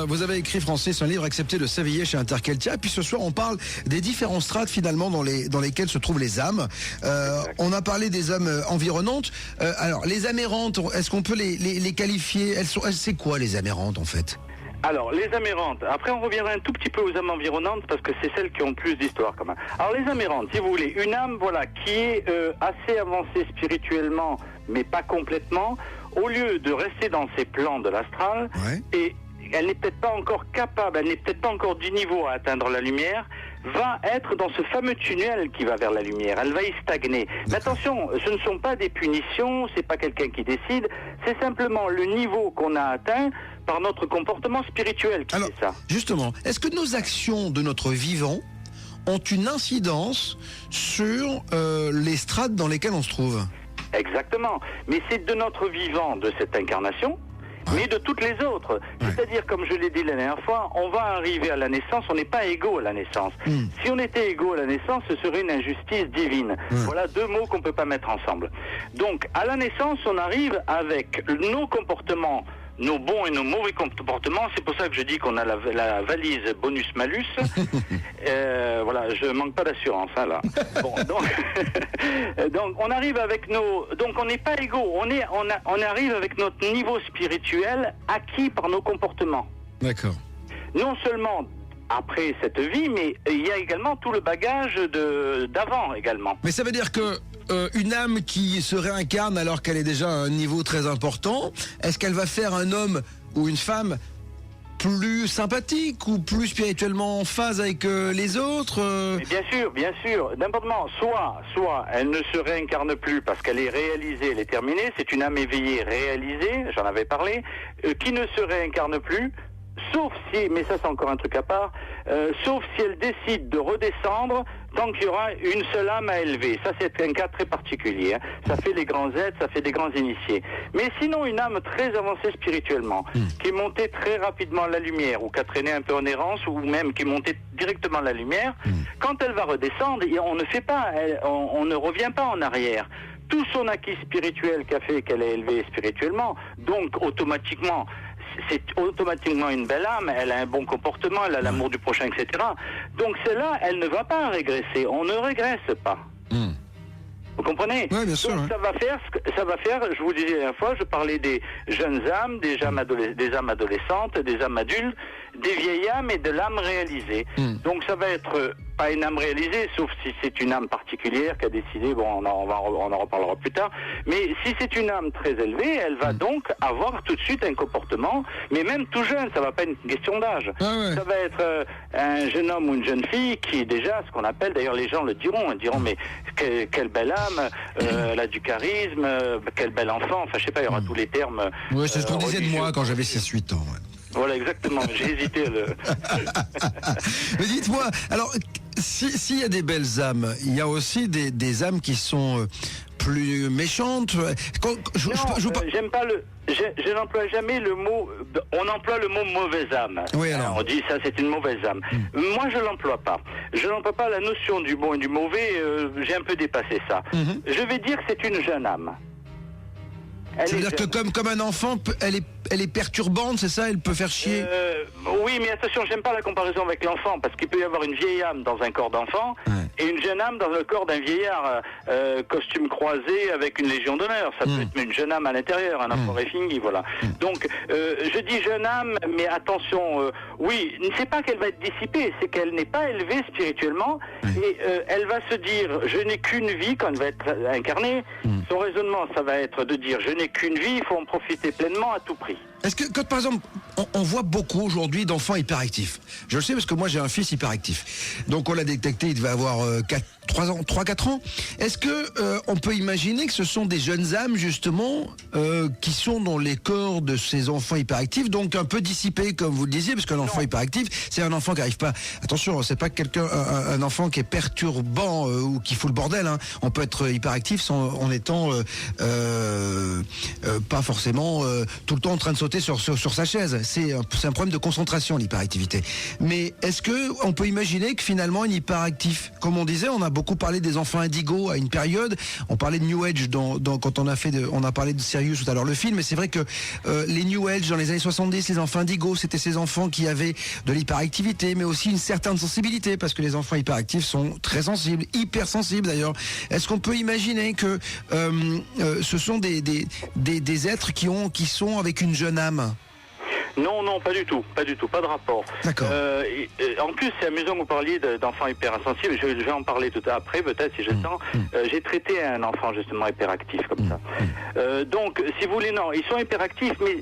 Vous avez écrit, Francis, un livre accepté de s'éveiller chez Interkeltia. Puis ce soir, on parle des différents strates finalement dans lesquels se trouvent les âmes. On a parlé des âmes environnantes. Alors, les âmes errantes, est-ce qu'on peut les qualifier? C'est quoi les âmes errantes en fait? Alors, les âmes errantes, après on reviendra un tout petit peu aux âmes environnantes parce que c'est celles qui ont le plus d'histoire quand même. Alors les âmes errantes, si vous voulez, une âme qui est assez avancée spirituellement, mais pas complètement, au lieu de rester dans ces plans de l'astral, et elle n'est peut-être pas encore capable, elle n'est peut-être pas encore du niveau à atteindre la lumière, va être dans ce fameux tunnel qui va vers la lumière. Elle va y stagner. Mais attention, ce ne sont pas des punitions, c'est pas quelqu'un qui décide, c'est simplement le niveau qu'on a atteint par notre comportement spirituel qui fait ça. Justement, est-ce que nos actions de notre vivant ont une incidence sur les strates dans lesquelles on se trouve? Exactement. Mais c'est de notre vivant, de cette incarnation, mais de toutes les autres. C'est-à-dire, comme je l'ai dit la dernière fois, on va arriver à la naissance, on n'est pas égaux à la naissance. Si on était égaux à la naissance, ce serait une injustice divine. Voilà 2 mots qu'on ne peut pas mettre ensemble. Donc, à la naissance, on arrive avec nos comportements, nos bons et nos mauvais comportements. C'est pour ça que je dis qu'on a la valise bonus-malus. Je manque pas d'assurance, là. Bon, donc on arrive avec donc on n'est pas égaux. On arrive avec notre niveau spirituel acquis par nos comportements. D'accord. Non seulement après cette vie, mais il y a également tout le bagage d'avant également. Mais ça veut dire que une âme qui se réincarne alors qu'elle est déjà à un niveau très important, est-ce qu'elle va faire un homme ou une femme plus sympathique ou plus spirituellement en phase avec les autres Mais bien sûr, n'importe comment. Soit elle ne se réincarne plus parce qu'elle est réalisée, elle est terminée, c'est une âme éveillée réalisée, j'en avais parlé, qui ne se réincarne plus, sauf si, mais ça c'est encore un truc à part, sauf si elle décide de redescendre tant qu'il y aura une seule âme à élever. Ça c'est un cas très particulier. Hein. Ça fait les grands êtres, ça fait des grands initiés. Mais sinon une âme très avancée spirituellement, qui est montée très rapidement à la lumière, ou qui a traîné un peu en errance, ou même qui est montée directement à la lumière, quand elle va redescendre, on ne fait pas, on ne revient pas en arrière. Tout son acquis spirituel qu'a fait qu'elle est élevée spirituellement, donc automatiquement, c'est automatiquement une belle âme, elle a un bon comportement, elle a l'amour du prochain, etc. Donc celle-là, elle ne va pas régresser, on ne régresse pas. Vous comprenez? Oui, bien sûr. Donc, ça va faire, je vous disais la dernière fois, je parlais des jeunes âmes, des âmes adolescentes, des âmes adultes, des vieilles âmes et de l'âme réalisée. Donc ça va être pas une âme réalisée, sauf si c'est une âme particulière qui a décidé, bon, on en reparlera plus tard, mais si c'est une âme très élevée, elle va donc avoir tout de suite un comportement, mais même tout jeune, ça va pas être une question d'âge. Ça va être un jeune homme ou une jeune fille qui déjà, ce qu'on appelle, d'ailleurs les gens le diront, ils diront, mais quelle belle âme, elle a du charisme, quel bel enfant, enfin je sais pas, il y aura tous les termes. Oui, c'est ce qu'on disait de moi quand j'avais 6-8 ans. Ouais. Voilà, exactement, j'ai hésité à le... Mais dites-moi, alors, s'il y a des belles âmes, il y a aussi des âmes qui sont plus méchantes. J'aime pas je n'emploie jamais le mot, on emploie le mot mauvaise âme. Oui, alors. On dit ça c'est une mauvaise âme. Moi je l'emploie pas. Je n'emploie pas la notion du bon et du mauvais, j'ai un peu dépassé ça. Je vais dire que c'est une jeune âme. C'est-à-dire que comme un enfant, elle est perturbante, c'est ça? Elle peut faire chier? Oui, mais attention, j'aime pas la comparaison avec l'enfant, parce qu'il peut y avoir une vieille âme dans un corps d'enfant, et une jeune âme dans le corps d'un vieillard, costume croisé avec une légion d'honneur. Ça peut être une jeune âme à l'intérieur, un enfant effigie, voilà. Donc, je dis jeune âme, mais attention, oui, c'est pas qu'elle va être dissipée, c'est qu'elle n'est pas élevée spirituellement, et elle va se dire, je n'ai qu'une vie quand elle va être incarnée. Son raisonnement, ça va être de dire, je n'ai qu'une vie, il faut en profiter pleinement à tout prix. Est-ce que, quand par exemple, on voit beaucoup aujourd'hui d'enfants hyperactifs, je le sais parce que moi j'ai un fils hyperactif, donc on l'a détecté, il devait avoir 3-4 ans. Est-ce que on peut imaginer que ce sont des jeunes âmes justement qui sont dans les corps de ces enfants hyperactifs, donc un peu dissipés comme vous le disiez, parce qu'un enfant hyperactif, c'est un enfant qui n'arrive pas, attention, c'est pas un enfant qui est perturbant ou qui fout le bordel, hein. On peut être hyperactif en étant pas forcément tout le temps en train de sauter sur sa chaise. C'est un problème de concentration, l'hyperactivité. Mais est-ce que on peut imaginer que finalement un hyperactif, comme on disait, on a beaucoup parlé des enfants indigos à une période, on parlait de New Age quand on a parlé de Sirius tout à l'heure, le film, et c'est vrai que les New Age dans les années 70, les enfants indigos, c'était ces enfants qui avaient de l'hyperactivité, mais aussi une certaine sensibilité, parce que les enfants hyperactifs sont très sensibles, hypersensibles d'ailleurs. Est-ce qu'on peut imaginer que ce sont des êtres qui sont avec une jeune âme? Non, pas du tout, pas de rapport. D'accord. En plus, c'est amusant que vous parliez d'enfants hypersensibles, je vais en parler tout après, peut-être si j'ai le temps. J'ai traité un enfant justement hyperactif comme ça. Donc, si vous voulez, non, ils sont hyperactifs, mais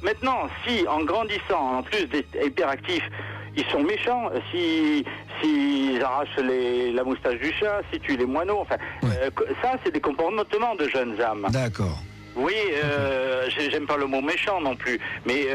maintenant, si en grandissant, en plus d'être hyperactifs, ils sont méchants, s'ils arrachent la moustache du chat, s'ils tuent les moineaux, enfin, ça c'est des comportements de jeunes âmes. D'accord. Oui, j'aime pas le mot méchant non plus, mais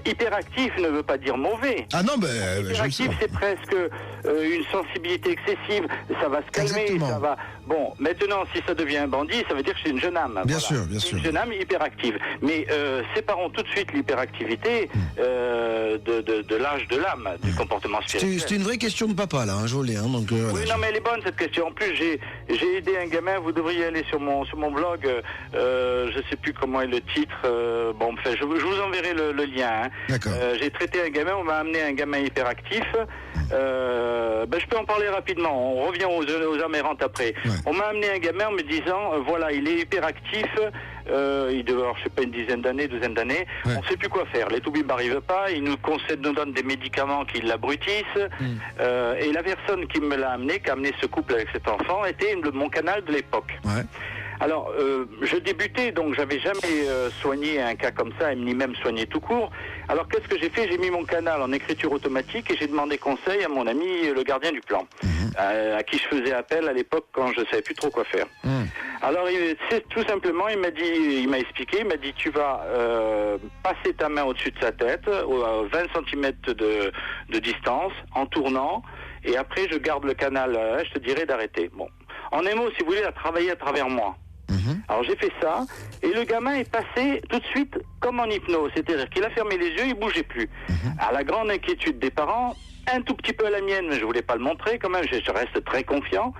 hyperactif ne veut pas dire mauvais. Ah non, hyperactif, c'est presque une sensibilité excessive, ça va se calmer, exactement. Ça va... Bon, maintenant, si ça devient un bandit, ça veut dire que c'est une jeune âme. Bien sûr. Une jeune âme hyperactive. Mais séparons tout de suite l'hyperactivité de l'âge de l'âme, du comportement spirituel. C'est une vraie question de papa, là, je l'ai. Donc, oui, non, mais elle est bonne, cette question. En plus, j'ai aidé un gamin, vous devriez aller sur mon blog, je sais plus comment est le titre. Bon, enfin, je vous enverrai le lien. Hein. D'accord. J'ai traité un gamin, on m'a amené un gamin hyperactif. Je peux en parler rapidement. On revient aux âmes errantes après. Ouais. On m'a amené un gamin en me disant, voilà, il est hyperactif. Il devait avoir, je sais pas, une douzaine d'années. Ouais. On ne sait plus quoi faire. Les toubibs n'arrivent pas. Ils nous donnent des médicaments qui l'abrutissent. Et la personne qui me l'a amené, qui a amené ce couple avec cet enfant, était mon canal de l'époque. Ouais. Alors, je débutais, donc j'avais jamais soigné un cas comme ça, ni même soigné tout court. Alors, qu'est-ce que j'ai fait? J'ai mis mon canal en écriture automatique et j'ai demandé conseil à mon ami, le gardien du plan, à qui je faisais appel à l'époque quand je savais plus trop quoi faire. Alors, tout simplement, il m'a expliqué, il m'a dit, tu vas passer ta main au-dessus de sa tête, à 20 cm de distance, en tournant, et après, je garde le canal, je te dirai d'arrêter. Bon. En un mot, si vous voulez, il a travaillé à travers moi. Alors j'ai fait ça, et le gamin est passé tout de suite comme en hypnose, c'est-à-dire qu'il a fermé les yeux, il bougeait plus. À la grande inquiétude des parents, un tout petit peu à la mienne, mais je voulais pas le montrer quand même, je reste très confiant.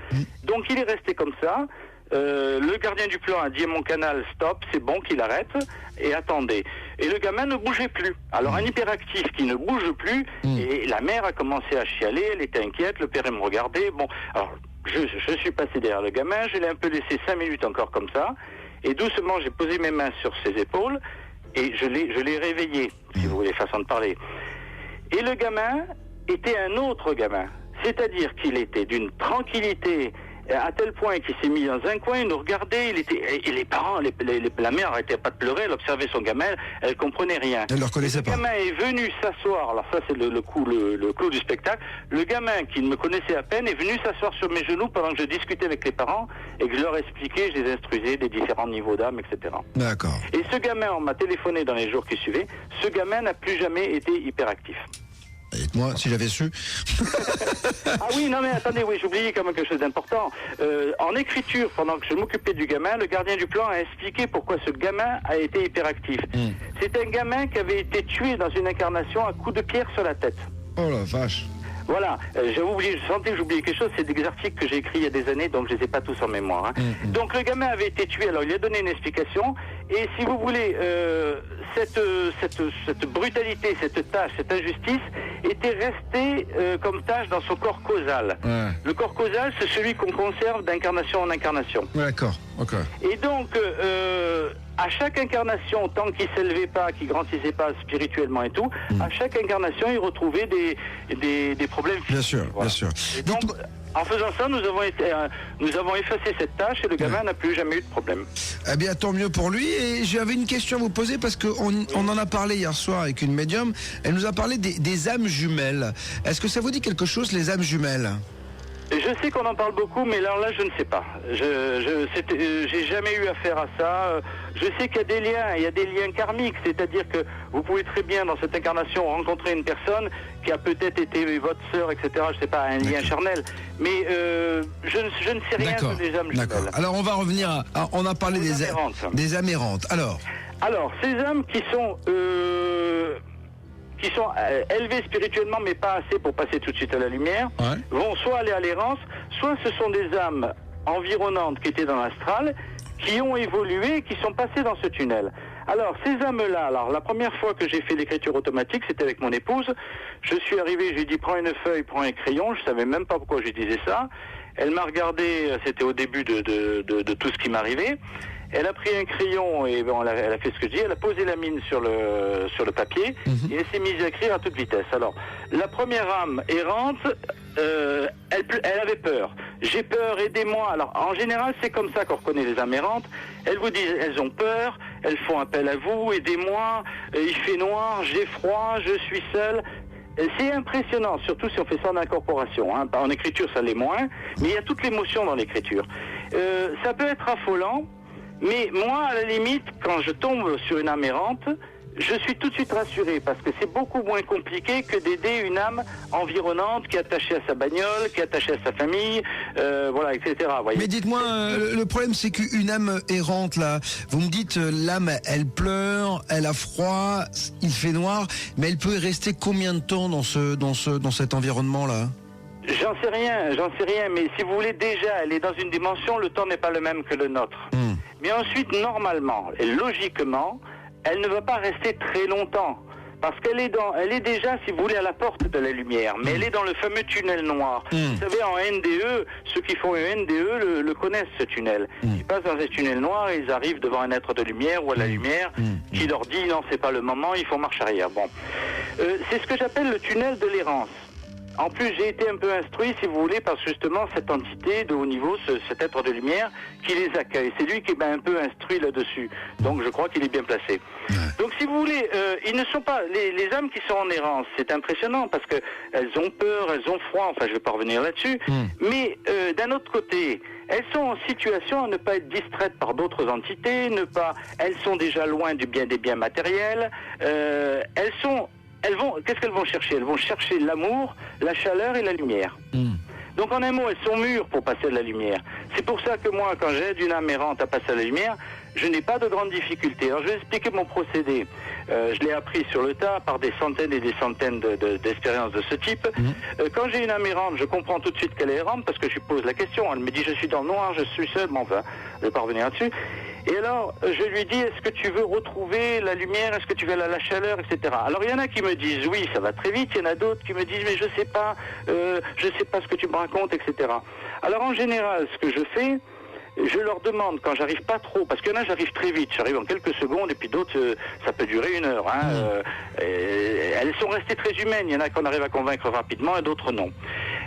Donc il est resté comme ça. Le gardien du plan a dit à mon canal stop, c'est bon qu'il arrête, et attendez. Et le gamin ne bougeait plus. Alors un hyperactif qui ne bouge plus, et la mère a commencé à chialer, elle était inquiète, le père me regardait. Bon, alors je suis passé derrière le gamin, je l'ai un peu laissé 5 minutes encore comme ça, et doucement j'ai posé mes mains sur ses épaules, et je l'ai réveillé, si vous voulez, façon de parler. Et le gamin était un autre gamin, c'est-à-dire qu'il était d'une tranquillité à tel point qu'il s'est mis dans un coin, il nous regardait, et les parents, la mère n'arrêtait pas de pleurer, elle observait son gamin, elle comprenait rien. Elle ne le reconnaissait pas. Le gamin est venu s'asseoir, alors ça c'est le clou du spectacle, le gamin qui ne me connaissait à peine est venu s'asseoir sur mes genoux pendant que je discutais avec les parents et que je leur expliquais, je les instruisais des différents niveaux d'âme, etc. D'accord. Et ce gamin, on m'a téléphoné dans les jours qui suivaient, ce gamin n'a plus jamais été hyperactif. Dites-moi, si j'avais su. Ah oui, non mais attendez, oui, j'oubliais quand même quelque chose d'important. En écriture, pendant que je m'occupais du gamin, le gardien du plan a expliqué pourquoi ce gamin a été hyperactif. C'est un gamin qui avait été tué dans une incarnation à coups de pierre sur la tête. Oh la vache. Voilà, j'ai oublié, je sentais que j'oubliais quelque chose, c'est des articles que j'ai écrits il y a des années, donc je les ai pas tous en mémoire. Hein. Donc le gamin avait été tué, alors il a donné une explication, et si vous voulez, cette brutalité, cette tâche, cette injustice, était restée comme tâche dans son corps causal. Ouais. Le corps causal, c'est celui qu'on conserve d'incarnation en incarnation. Ouais, d'accord, ok. Et donc, à chaque incarnation, tant qu'il ne s'élevait pas, qu'il grandissait pas spirituellement et tout, à chaque incarnation, il retrouvait des problèmes physiques. Bien sûr, Voilà. bien sûr. Et donc, en faisant ça, nous avons effacé cette tâche et le gamin n'a plus jamais eu de problème. Eh bien, tant mieux pour lui. Et j'avais une question à vous poser parce qu'on en a parlé hier soir avec une médium. Elle nous a parlé des âmes jumelles. Est-ce que ça vous dit quelque chose, les âmes jumelles ? Je sais qu'on en parle beaucoup, mais là, je ne sais pas. J'ai jamais eu affaire à ça. Je sais qu'il y a des liens karmiques, c'est-à-dire que vous pouvez très bien, dans cette incarnation, rencontrer une personne qui a peut-être été votre sœur, etc. Je sais pas, un lien charnel. Mais je ne sais rien sur les âmes jumelles. D'accord. Alors, on va revenir on a parlé des âmes errantes. Alors, ces âmes qui sont élevés spirituellement mais pas assez pour passer tout de suite à la lumière, vont soit aller à l'errance, soit ce sont des âmes environnantes qui étaient dans l'astral, qui ont évolué et qui sont passées dans ce tunnel. Alors ces âmes-là, la première fois que j'ai fait l'écriture automatique, c'était avec mon épouse. Je suis arrivé, je lui ai dit prends une feuille, prends un crayon, je savais même pas pourquoi je disais ça. Elle m'a regardé, c'était au début de tout ce qui m'arrivait. Elle a pris un crayon et bon, elle a fait ce que je dis, elle a posé la mine sur le papier et elle s'est mise à écrire à toute vitesse. Alors, la première âme errante, elle avait peur. J'ai peur, aidez-moi. Alors, en général, c'est comme ça qu'on reconnaît les âmes errantes. Elles vous disent, elles ont peur, elles font appel à vous, aidez-moi, il fait noir, j'ai froid, je suis seule. C'est impressionnant, surtout si on fait ça en incorporation. Hein. En écriture, ça l'est moins, mais il y a toute l'émotion dans l'écriture. Ça peut être affolant. Mais moi, à la limite, quand je tombe sur une âme errante, je suis tout de suite rassuré parce que c'est beaucoup moins compliqué que d'aider une âme environnante qui est attachée à sa bagnole, qui est attachée à sa famille, voilà, etc. Voyez. Mais dites-moi, le problème c'est qu'une âme errante là, vous me dites l'âme elle pleure, elle a froid, il fait noir, mais elle peut rester combien de temps dans cet environnement là ? J'en sais rien, mais si vous voulez déjà, elle est dans une dimension, le temps n'est pas le même que le nôtre. Mais ensuite, normalement et logiquement, elle ne va pas rester très longtemps. Parce qu'elle elle est déjà, si vous voulez, à la porte de la lumière, mais elle est dans le fameux tunnel noir. Vous savez, en NDE, ceux qui font un NDE le connaissent, ce tunnel. Ils passent dans ce tunnel noir et ils arrivent devant un être de lumière ou à la lumière qui leur dit non, c'est pas le moment, ils font marche arrière. Bon, c'est ce que j'appelle le tunnel de l'errance. En plus, j'ai été un peu instruit, si vous voulez, par justement cette entité de haut niveau, cet être de lumière qui les accueille. C'est lui qui m'a un peu instruit là-dessus. Donc, je crois qu'il est bien placé. Donc, si vous voulez, ils ne sont pas... Les âmes qui sont en errance, c'est impressionnant parce que elles ont peur, elles ont froid. Enfin, je vais pas revenir là-dessus. Mais, d'un autre côté, elles sont en situation à ne pas être distraites par d'autres entités, elles sont déjà loin des biens matériels. Qu'est-ce qu'elles vont chercher? Elles vont chercher l'amour, la chaleur et la lumière. Donc en un mot, elles sont mûres pour passer à la lumière. C'est pour ça que moi, quand j'aide une âme errante à passer à la lumière, je n'ai pas de grandes difficultés. Alors je vais expliquer mon procédé. Je l'ai appris sur le tas par des centaines et des centaines d'expériences de ce type. Quand j'ai une âme errante, je comprends tout de suite qu'elle est errante parce que je lui pose la question. Elle me dit je suis dans le noir, je suis seul, mais enfin, je ne vais pas revenir là-dessus. Et alors, je lui dis, est-ce que tu veux retrouver la lumière, est-ce que tu veux la chaleur, etc. Alors, il y en a qui me disent, oui, ça va très vite, il y en a d'autres qui me disent, mais je sais pas ce que tu me racontes, etc. Alors, en général, ce que je fais, je leur demande, quand j'arrive pas trop, parce qu'il y en a, j'arrive très vite, j'arrive en quelques secondes, et puis d'autres, ça peut durer 1 heure. Elles sont restées très humaines, il y en a qu'on arrive à convaincre rapidement, et d'autres non.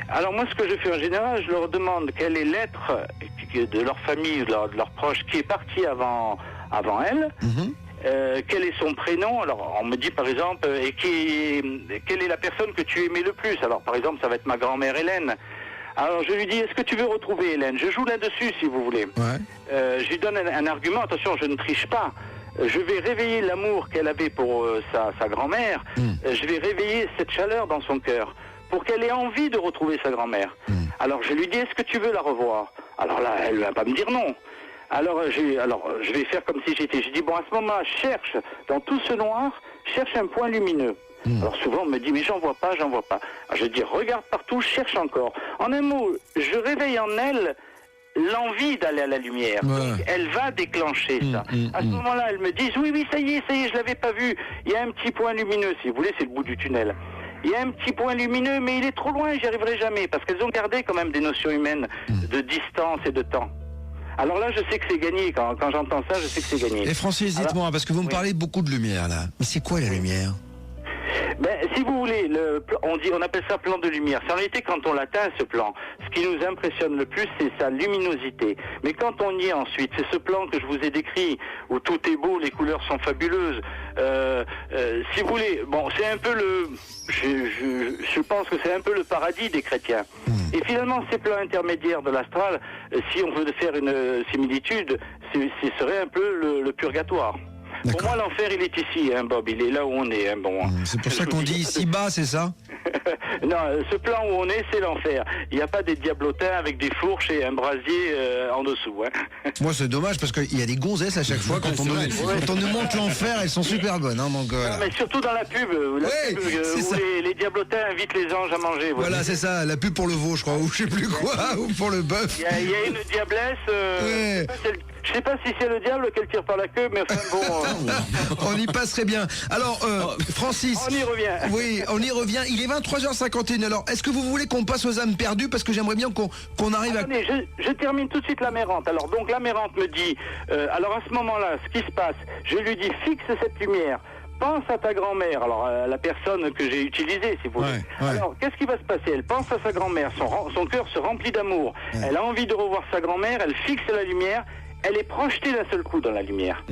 Alors moi, ce que je fais en général, je leur demande quel est l'être de leur famille ou de leurs proches qui est parti avant elles, quel est son prénom. Alors on me dit par exemple, quelle est la personne que tu aimais le plus. Alors par exemple, ça va être ma grand-mère Hélène. Alors je lui dis, est-ce que tu veux retrouver Hélène? Je joue là-dessus si vous voulez. Je lui donne un argument, attention, je ne triche pas. Je vais réveiller l'amour qu'elle avait pour sa grand-mère. Je vais réveiller cette chaleur dans son cœur pour qu'elle ait envie de retrouver sa grand-mère. Alors je lui dis, est-ce que tu veux la revoir? Alors là, elle va pas me dire non. Alors je vais faire comme si j'étais. Je dis, bon, à ce moment-là, cherche, dans tout ce noir, cherche un point lumineux. Alors souvent on me dit, mais j'en vois pas. Alors, je dis, regarde partout, cherche encore. En un mot, je réveille en elle l'envie d'aller à la lumière. Donc, elle va déclencher ça. À ce moment-là, elle me dit, oui, ça y est, je l'avais pas vu. Il y a un petit point lumineux, si vous voulez, c'est le bout du tunnel. Il y a un petit point lumineux, mais il est trop loin, j'y arriverai jamais, parce qu'elles ont gardé quand même des notions humaines de distance et de temps. Alors là, je sais que c'est gagné. Quand j'entends ça, je sais que c'est gagné. Et Francis, dites-moi, parce que vous me parlez beaucoup de lumière, là. Mais c'est quoi la lumière? Ben, si vous voulez, on appelle ça plan de lumière. C'est en réalité quand on l'atteint, ce plan, ce qui nous impressionne le plus, c'est sa luminosité. Mais quand on y est ensuite, c'est ce plan que je vous ai décrit, où tout est beau, les couleurs sont fabuleuses. Si vous voulez, bon, c'est un peu je pense que c'est un peu le paradis des chrétiens. Et finalement, ces plans intermédiaires de l'astral, si on veut faire une similitude, ce serait un peu le purgatoire. Pour moi, l'enfer, il est ici, hein, Bob. Il est là où on est. Hein, bon. C'est pour ça qu'on dit ici bas, c'est ça? Non, ce plan où on est, c'est l'enfer. Il n'y a pas des diablotins avec des fourches et un brasier en dessous. Hein. Moi, c'est dommage parce qu'il y a des gonzesses à chaque fois. Quand on nous montre l'enfer, elles sont super bonnes. Hein, donc, voilà. Non, mais surtout dans la pub. Où les diablotins invitent les anges à manger. Voilà, c'est ça. La pub pour le veau, je crois. Ou je sais plus quoi. Ou pour le bœuf. Il y a une diablesse. Je sais pas si c'est le diable qu'elle tire par la queue, mais enfin bon... On y passerait bien. Alors, Francis... On y revient. Oui, on y revient. Il est 23h51. Alors, est-ce que vous voulez qu'on passe aux âmes perdues? Parce que j'aimerais bien qu'on arrive Attendez, je termine tout de suite l'âme errante. Alors, donc, l'âme errante me dit... alors, à ce moment-là, ce qui se passe, je lui dis, fixe cette lumière. Pense à ta grand-mère, alors la personne que j'ai utilisée, si vous voulez. Alors, qu'est-ce qui va se passer? Elle pense à sa grand-mère, son cœur se remplit d'amour. Elle a envie de revoir sa grand-mère, elle fixe la lumière... Elle est projetée d'un seul coup dans la lumière,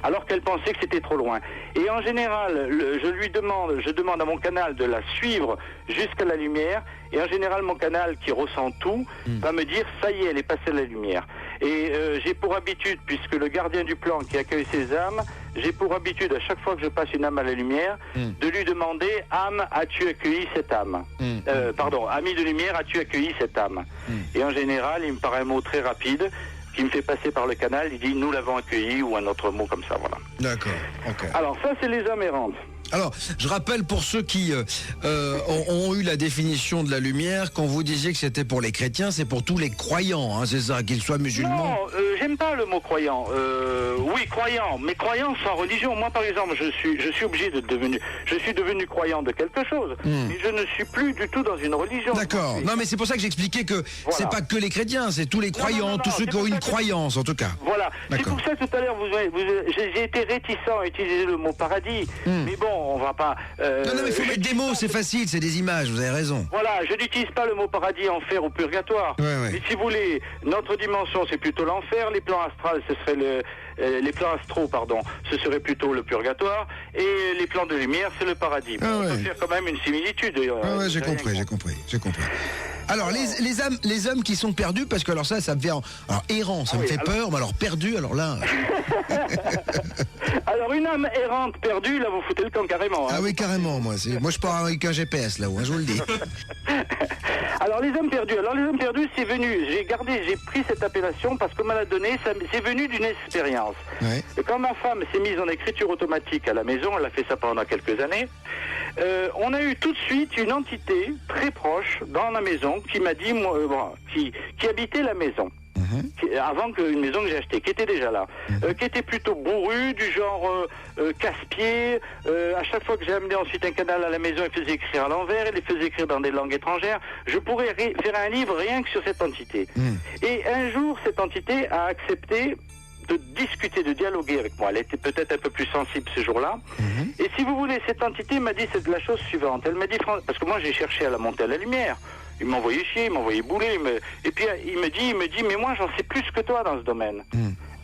alors qu'elle pensait que c'était trop loin. Et en général, je demande à mon canal de la suivre jusqu'à la lumière. Et en général, mon canal qui ressent tout va me dire ça y est, elle est passée à la lumière. Et j'ai pour habitude, puisque le gardien du plan qui accueille ces âmes, j'ai pour habitude à chaque fois que je passe une âme à la lumière, de lui demander âme, as-tu accueilli cette âme? Pardon, ami de lumière, as-tu accueilli cette âme? Et en général, il me paraît un mot très rapide qui me fait passer par le canal, il dit nous l'avons accueilli ou un autre mot comme ça, voilà. D'accord, ok. Alors ça c'est les âmes errantes. Alors, je rappelle pour ceux qui ont eu la définition de la lumière, quand vous disiez que c'était pour les chrétiens, c'est pour tous les croyants, hein, c'est ça, qu'ils soient musulmans. Non, j'aime pas le mot croyant. Oui, croyant, mais croyant sans religion. Moi, par exemple, je suis obligé je suis devenu croyant de quelque chose, mais je ne suis plus du tout dans une religion. D'accord. Non, mais c'est pour ça que j'expliquais que c'est pas que les chrétiens, c'est tous les croyants, tous ceux qui ont une croyance, en tout cas. Voilà. C'est D'accord. pour ça tout à l'heure, j'ai été réticent à utiliser le mot paradis. Mais bon, on va pas. Non, mais il faut mettre des mots, c'est facile, c'est des images, vous avez raison. Voilà, je n'utilise pas le mot paradis, enfer ou purgatoire. Ouais. Mais si vous voulez, notre dimension, c'est plutôt l'enfer. Les plans astrales, ce serait les plans astraux, pardon, ce serait plutôt le purgatoire. Et les plans de lumière, c'est le paradis. Ah, on peut faire quand même une similitude. J'ai compris. Alors, les âmes qui sont perdues, parce que alors ça me fait... Alors, errant, ça me fait peur, mais alors perdu, alors là... Alors, une âme errante perdue, là, vous foutez le camp carrément. Hein. Ah oui, carrément, moi je pars avec un GPS, là-haut, je vous le dis. Alors, les âmes perdues, c'est venu, j'ai pris cette appellation parce qu'on m'a l'a donné, c'est venu d'une expérience. Ouais. Et quand ma femme s'est mise en écriture automatique à la maison, elle a fait ça pendant quelques années, on a eu tout de suite une entité très proche dans la maison qui m'a dit, qui habitait la maison. Avant qu'une maison que j'ai achetée, qui était déjà là, qui était plutôt bourrue, du genre casse-pied. À chaque fois que j'ai amené ensuite un canal à la maison, il faisait écrire à l'envers, il les faisait écrire dans des langues étrangères. Je pourrais faire un livre rien que sur cette entité. Et un jour, cette entité a accepté de discuter, de dialoguer avec moi. Elle était peut-être un peu plus sensible ce jour-là. Et si vous voulez, cette entité m'a dit la chose suivante. Elle m'a dit, parce que moi j'ai cherché à la monter à la lumière. Il m'envoyait chier, il m'envoyait bouler. Et puis il me dit, mais moi j'en sais plus que toi dans ce domaine.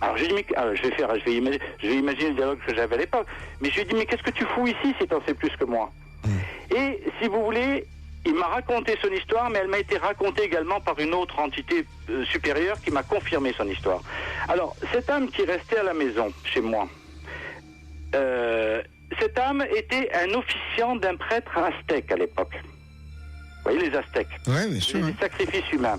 Alors j'ai dit, je vais imaginer le dialogue que j'avais à l'époque. Mais je lui ai dit, mais qu'est-ce que tu fous ici si t'en sais plus que moi? Et si vous voulez, il m'a raconté son histoire, mais elle m'a été racontée également par une autre entité supérieure qui m'a confirmé son histoire. Alors, cette âme qui restait à la maison, chez moi, cette âme était un officiant d'un prêtre aztèque à l'époque. Vous voyez les Aztèques, bien sûr. Les sacrifices humains.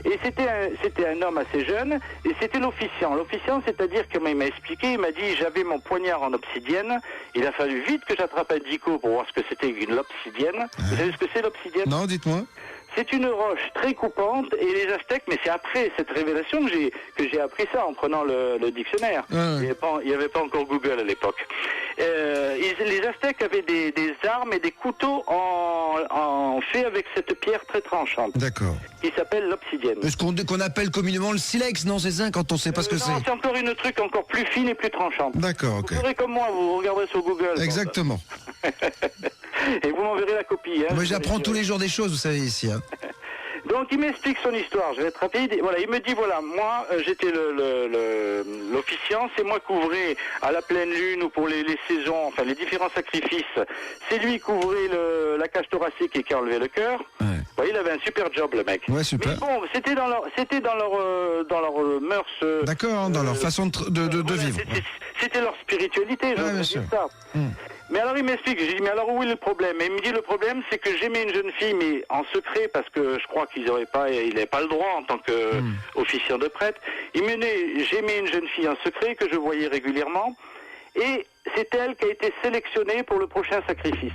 Et c'était un homme assez jeune, et c'était l'officiant. L'officiant, c'est-à-dire qu'il m'a expliqué, il m'a dit, j'avais mon poignard en obsidienne, il a fallu vite que j'attrape un dico pour voir ce que c'était une obsidienne. Vous savez ce que c'est l'obsidienne? Non, dites-moi. C'est une roche très coupante, et les Aztèques, mais c'est après cette révélation que j'ai appris ça en prenant le dictionnaire. Il n'y avait pas encore Google à l'époque. Les Aztèques avaient des armes et des couteaux en fait avec cette pierre très tranchante. D'accord. Qui s'appelle l'obsidienne. Ce qu'on appelle communément le silex, non, c'est ça, quand on ne sait pas ce que c'est? Non, c'est encore une truc encore plus fine et plus tranchante. D'accord, ok. Vous ferez comme moi, vous regarderez sur Google. Exactement. Et vous m'enverrez la copie. Hein, moi, j'apprends tous les jours des choses, vous savez, ici. Hein. Donc il m'explique son histoire, je vais être rapide. Voilà, il me dit, voilà, moi j'étais l'officiant, c'est moi qui ouvrais à la pleine lune ou pour les saisons, enfin les différents sacrifices, c'est lui qui ouvrait la cage thoracique et qui enlevait le cœur. Vous voyez, il avait un super job, le mec. Ouais, super. Mais bon, c'était dans leur mœurs. D'accord, dans leur façon de vivre. C'était leur spiritualité, je veux dire ça. Mais alors il m'explique, j'ai dit, mais alors où est le problème? Et il me dit, le problème c'est que j'aimais une jeune fille, mais en secret, parce que je crois qu'il n'avait pas le droit en tant qu'officier de prêtre. J'aimais une jeune fille en secret que je voyais régulièrement, et c'est elle qui a été sélectionnée pour le prochain sacrifice.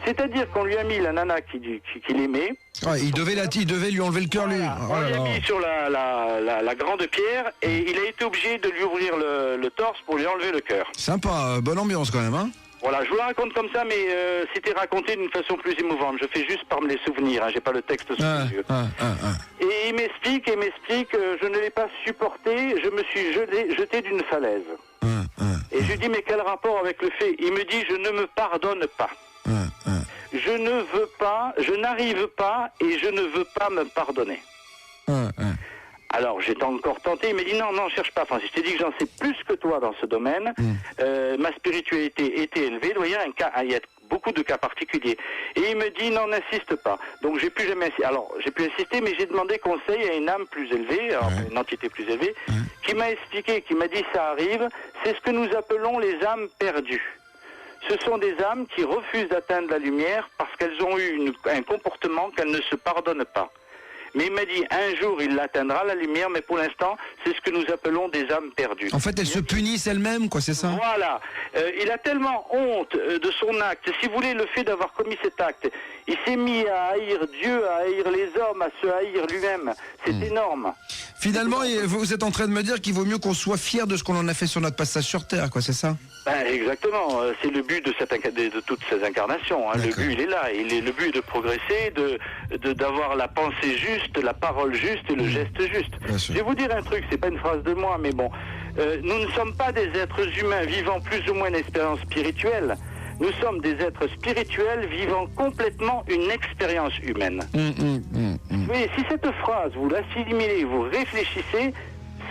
C'est-à-dire qu'on lui a mis la nana qu'il aimait. Il devait lui enlever le cœur, lui. On lui a mis sur la grande pierre, et il a été obligé de lui ouvrir le torse pour lui enlever le cœur. Sympa, bonne ambiance quand même, hein. Voilà, je vous la raconte comme ça, mais c'était raconté d'une façon plus émouvante. Je fais juste par me les souvenirs, hein, j'ai pas le texte sous les yeux. Et il m'explique, je ne l'ai pas supporté, je me suis jeté d'une falaise. Et je lui dis, mais quel rapport avec le fait? Il me dit, je ne me pardonne pas. Je ne veux pas, je n'arrive pas, et je ne veux pas me pardonner. Alors, j'étais encore tenté, il m'a dit, non, cherche pas, Francis, je t'ai dit que j'en sais plus que toi dans ce domaine, ma spiritualité était élevée, il y a beaucoup de cas particuliers. Et il me dit, non, n'insiste pas. Donc, j'ai pu insister, mais j'ai demandé conseil à une âme plus élevée, une entité plus élevée, qui m'a expliqué, qui m'a dit, ça arrive, c'est ce que nous appelons les âmes perdues. Ce sont des âmes qui refusent d'atteindre la lumière parce qu'elles ont eu un comportement qu'elles ne se pardonnent pas. Mais il m'a dit, un jour, il atteindra la lumière, mais pour l'instant, c'est ce que nous appelons des âmes perdues. En fait, elles se punissent elles-mêmes, quoi, c'est ça? Voilà. Il a tellement honte de son acte. Si vous voulez, le fait d'avoir commis cet acte, Il s'est mis à haïr Dieu, à haïr les hommes, à se haïr lui-même. C'est énorme. Finalement, vous êtes en train de me dire qu'il vaut mieux qu'on soit fier de ce qu'on en a fait sur notre passage sur Terre, quoi, c'est ça? Ben, exactement, c'est le but de toutes ces incarnations. Hein. Le but, il est là. Le but est de progresser, d'avoir la pensée juste, la parole juste et le geste juste. Je vais vous dire un truc, c'est pas une phrase de moi, mais bon. Nous ne sommes pas des êtres humains vivant plus ou moins une expérience spirituelle. Nous sommes des êtres spirituels vivant complètement une expérience humaine. Mais si cette phrase, vous l'assimilez, vous réfléchissez,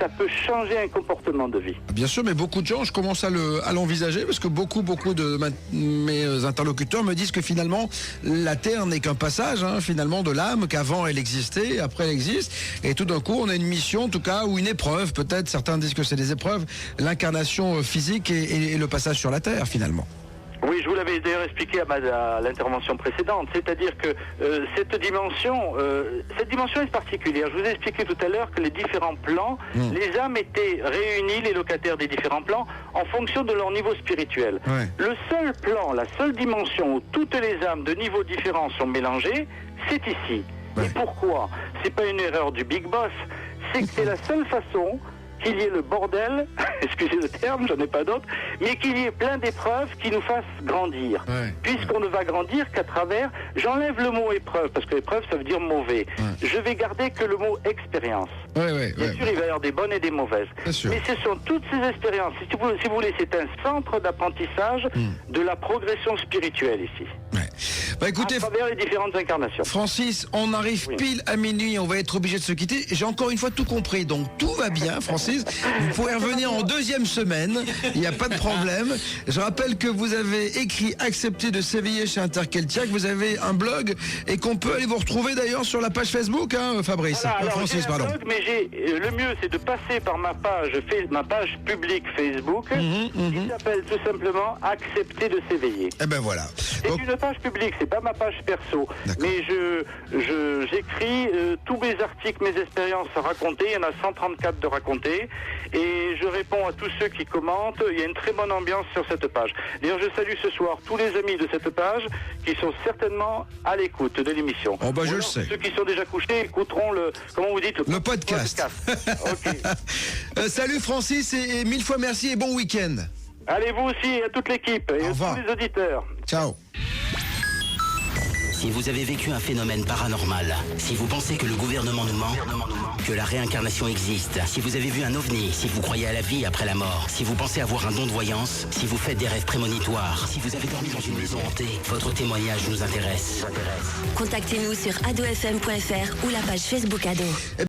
ça peut changer un comportement de vie. Bien sûr, mais beaucoup de gens, je commence à l'envisager, parce que beaucoup de mes interlocuteurs me disent que finalement, la Terre n'est qu'un passage, hein, finalement, de l'âme, qu'avant elle existait, après elle existe, et tout d'un coup, on a une mission, en tout cas, ou une épreuve, peut-être, certains disent que c'est des épreuves, l'incarnation physique et le passage sur la Terre, finalement. Oui, je vous l'avais d'ailleurs expliqué à l'intervention précédente, c'est-à-dire que cette dimension est particulière. Je vous ai expliqué tout à l'heure que les différents plans, les âmes étaient réunies, les locataires des différents plans, en fonction de leur niveau spirituel. Ouais. Le seul plan, la seule dimension où toutes les âmes de niveaux différents sont mélangées, c'est ici. Ouais. Et pourquoi? C'est pas une erreur du Big Boss, c'est que c'est la seule façon qu'il y ait le bordel, excusez le terme, j'en ai pas d'autre, mais qu'il y ait plein d'épreuves qui nous fassent grandir. Ouais, puisqu'on ne va grandir qu'à travers, j'enlève le mot épreuve, parce que épreuve ça veut dire mauvais. Ouais. Je vais garder que le mot expérience. Bien sûr, il va y avoir des bonnes et des mauvaises. Mais ce sont toutes ces expériences. Si vous voulez, c'est un centre d'apprentissage de la progression spirituelle ici. Ouais. Bah écoutez, à travers les différentes incarnations. Francis, on arrive pile à minuit, on va être obligé de se quitter. J'ai encore une fois tout compris, donc tout va bien, Francis. Vous pouvez revenir en deuxième semaine, il n'y a pas de problème. Je rappelle que vous avez écrit accepter de s'éveiller chez Interkeltia, que vous avez un blog et qu'on peut aller vous retrouver d'ailleurs sur la page Facebook, hein, Fabrice. Voilà, alors, Francis, pardon. Blog, mais le mieux c'est de passer par ma page publique Facebook qui s'appelle tout simplement accepter de s'éveiller. Et ben voilà. C'est une page publique, c'est pas ma page perso. Mais j'écris tous mes articles, mes expériences racontées, il y en a 134 de racontés, et je réponds à tous ceux qui commentent. Il y a une très bonne ambiance sur cette page. D'ailleurs, je salue ce soir tous les amis de cette page qui sont certainement à l'écoute de l'émission. Oh bah je le sais. Ceux qui sont déjà couchés écouteront comment vous dites, le podcast. Salut Francis et mille fois merci et bon week-end. Allez, vous aussi, à toute l'équipe et à tous les auditeurs. Ciao. Si vous avez vécu un phénomène paranormal, si vous pensez que le gouvernement nous ment, que la réincarnation existe, si vous avez vu un ovni, si vous croyez à la vie après la mort, si vous pensez avoir un don de voyance, si vous faites des rêves prémonitoires, si vous avez dormi dans une maison hantée, votre témoignage nous intéresse. Contactez-nous sur adofm.fr ou la page Facebook Ado.